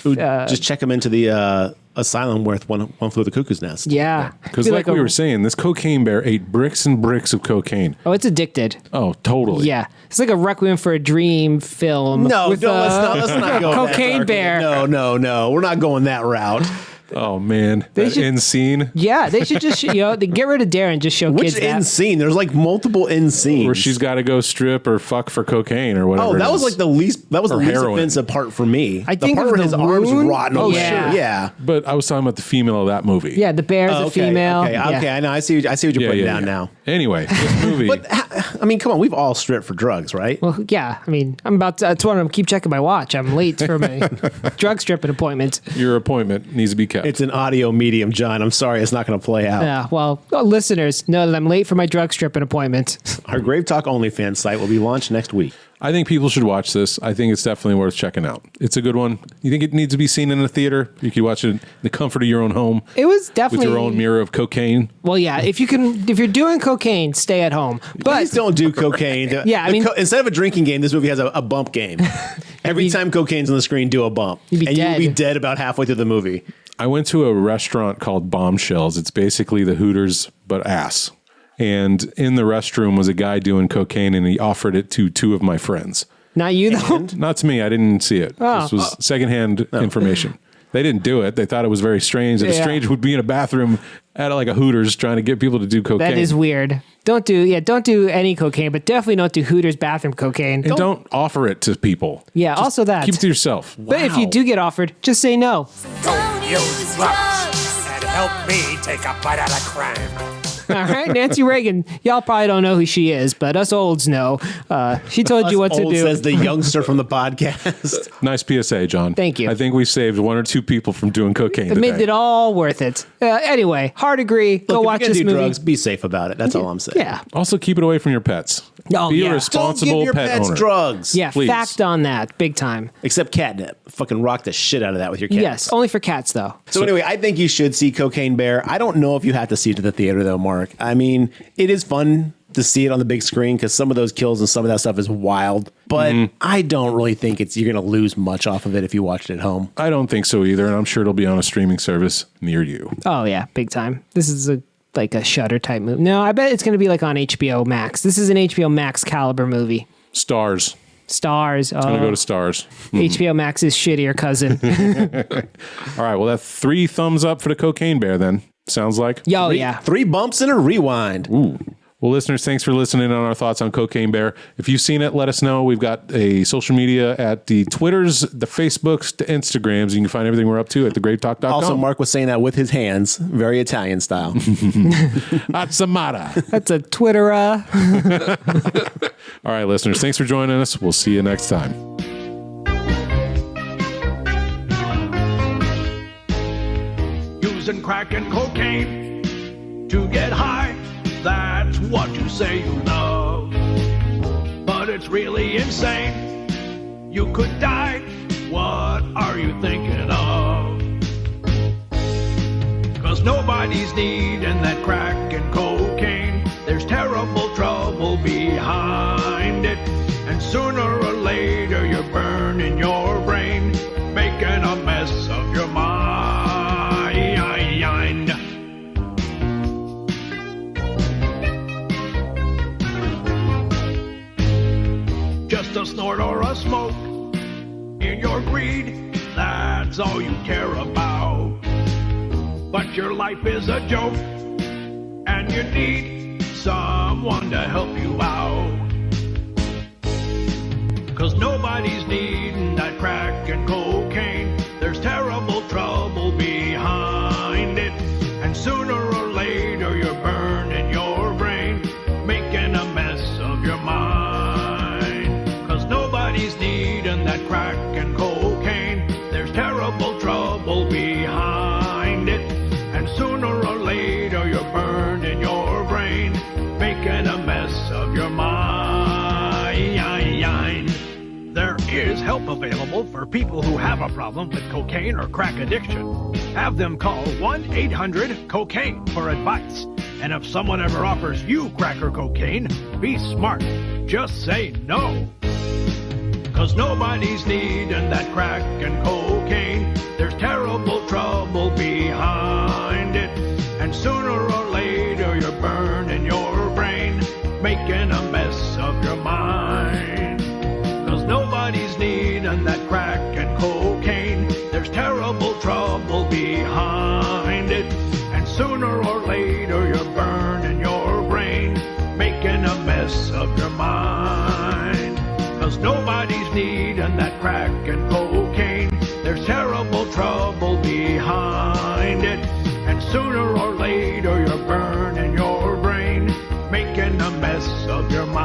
just check him into the asylum with one flew the cuckoo's nest. yeah. Because Be like we were saying, this Cocaine Bear ate bricks and bricks of cocaine. Oh, it's addicted. Oh, totally. Yeah. It's like a Requiem for a Dream film. No, with let's not go Cocaine that Bear. No. We're not going that route. Oh, man. That should- end scene Yeah, they should just, they get rid of Darren, just show Which kids that. end scene? There's like multiple end scenes. where she's got to go strip or fuck for cocaine or whatever. Oh, that it was is. like the least heroin. offensive part for me. I the think part of where the his arms wound. rotten. Oh, Oh, yeah. sure. Yeah. But I was talking about the female of that movie. Yeah, the bear's a Okay, female. Okay. Yeah. Okay. I know. I see what you're putting down now. Anyway, this movie. But I mean, come on. We've all stripped for drugs, right? Well, yeah. I mean, that's why I'm keep checking my watch. I'm late for my drug stripping appointment. Your appointment needs to be kept. It's an audio medium, John. I'm sorry, it's not going to play out. Yeah. Well, listeners know that I'm late for my drug stripping appointment. Our GraveTalk OnlyFans site will be launched next week. I think people should watch this. I think it's definitely worth checking out. It's a good one. You think it needs to be seen in a theater? You could watch it in the comfort of your own home. It was with definitely your own mirror of cocaine. Well, yeah. If you're doing cocaine, stay at home. Please But don't do cocaine. Yeah, I mean- instead of a drinking game, this movie has a bump game. Every time cocaine's on the screen, do a bump. You'd be and dead. you'll be dead about halfway through the movie. I went to a restaurant called Bombshells. It's basically the Hooters, but ass. And in the restroom was a guy doing cocaine, and he offered it to two of my friends. not you though. Not to me. I didn't see it. Oh. This was secondhand information. They didn't do it. They thought it was very strange that a Yeah. stranger would be in a bathroom at like a Hooters trying to get people to do cocaine. That is weird. Don't do any cocaine, but definitely don't do Hooters bathroom cocaine. And don't offer it to people. Yeah, Just also that. Keep it to yourself. But if you do get offered, just say no. Don't use drugs and help me take a bite out of crime. All right, Nancy Reagan. Y'all probably don't know who she is, but us olds know. She told you what to Old do. says the youngster from the podcast. Nice PSA, John. Thank you. I think we saved one or two people from doing cocaine It made today. it all worth it. Anyway, hard agree. Go Look, watch if you're this gonna do movie. drugs, be safe about it. That's all I'm saying. Yeah, Also, keep it away from your pets. Oh, Be yeah. a Don't responsible give your pet pets owner. drugs. yeah. Please. Fact on that, big time. Except catnip. Fucking rock the shit out of that with your cats. Yes, only for cats though. So anyway, I think you should see Cocaine Bear. I don't know if you have to see it at the theater though, Mark. I mean, it is fun to see it on the big screen because some of those kills and some of that stuff is wild. But I don't really think you're going to lose much off of it if you watch it at home. I don't think so either, and I'm sure it'll be on a streaming service near you. Oh yeah, big time. This is like a Shudder type movie. No, I bet it's going to be like on HBO Max. This is an HBO Max caliber movie. Stars. Stars. I'm going to go to Stars. HBO Max's shittier cousin. All right, well, that's 3 thumbs up for the Cocaine Bear then. Sounds like. Yo, yeah. 3 bumps and a rewind. Ooh. Well, listeners, thanks for listening on our thoughts on Cocaine Bear. If you've seen it, let us know. We've got a social media at the Twitters, the Facebooks, the Instagrams. You can find everything we're up to at thegravetalk.com. Also, Mark was saying that with his hands, very Italian style. Atsamata. That's a Twitter. All right, listeners, thanks for joining us. We'll see you next time. Using crack and cocaine to get high. That's what you say you love. But it's really insane. You could die. What are you thinking of? 'Cause nobody's needing that crack and cocaine. There's terrible trouble behind it. And sooner or later you're burning your brain, making a mess of your mind. Just a snort or a smoke in your greed, that's all you care about. But your life is a joke, and you need someone to help you out. 'Cause nobody's needing that crack and cocaine. There's terrible trouble behind it. And sooner or later you're burning your brain, making a mess of your mind. 'Cause nobody's needing that crack and cocaine. There's terrible trouble behind it. And sooner or later you're burning your brain, making a mess of your mind. There is help available for people who have a problem with cocaine or crack addiction. Have them call 1-800-COCAINE for advice. And if someone ever offers you crack or cocaine, be smart. Just say no. 'Cause nobody's needing that crack and cocaine. There's terrible trouble behind it. And sooner or later you're burning your brain, making a mess of your mind. 'Cause nobody's needing that crack and cocaine. There's terrible trouble behind it. And sooner or later you're burning your brain, making a mess of your mind. 'Cause nobody's needing that crack and cocaine. There's terrible trouble behind it. And sooner or later you're burning your brain, making a mess of your mind.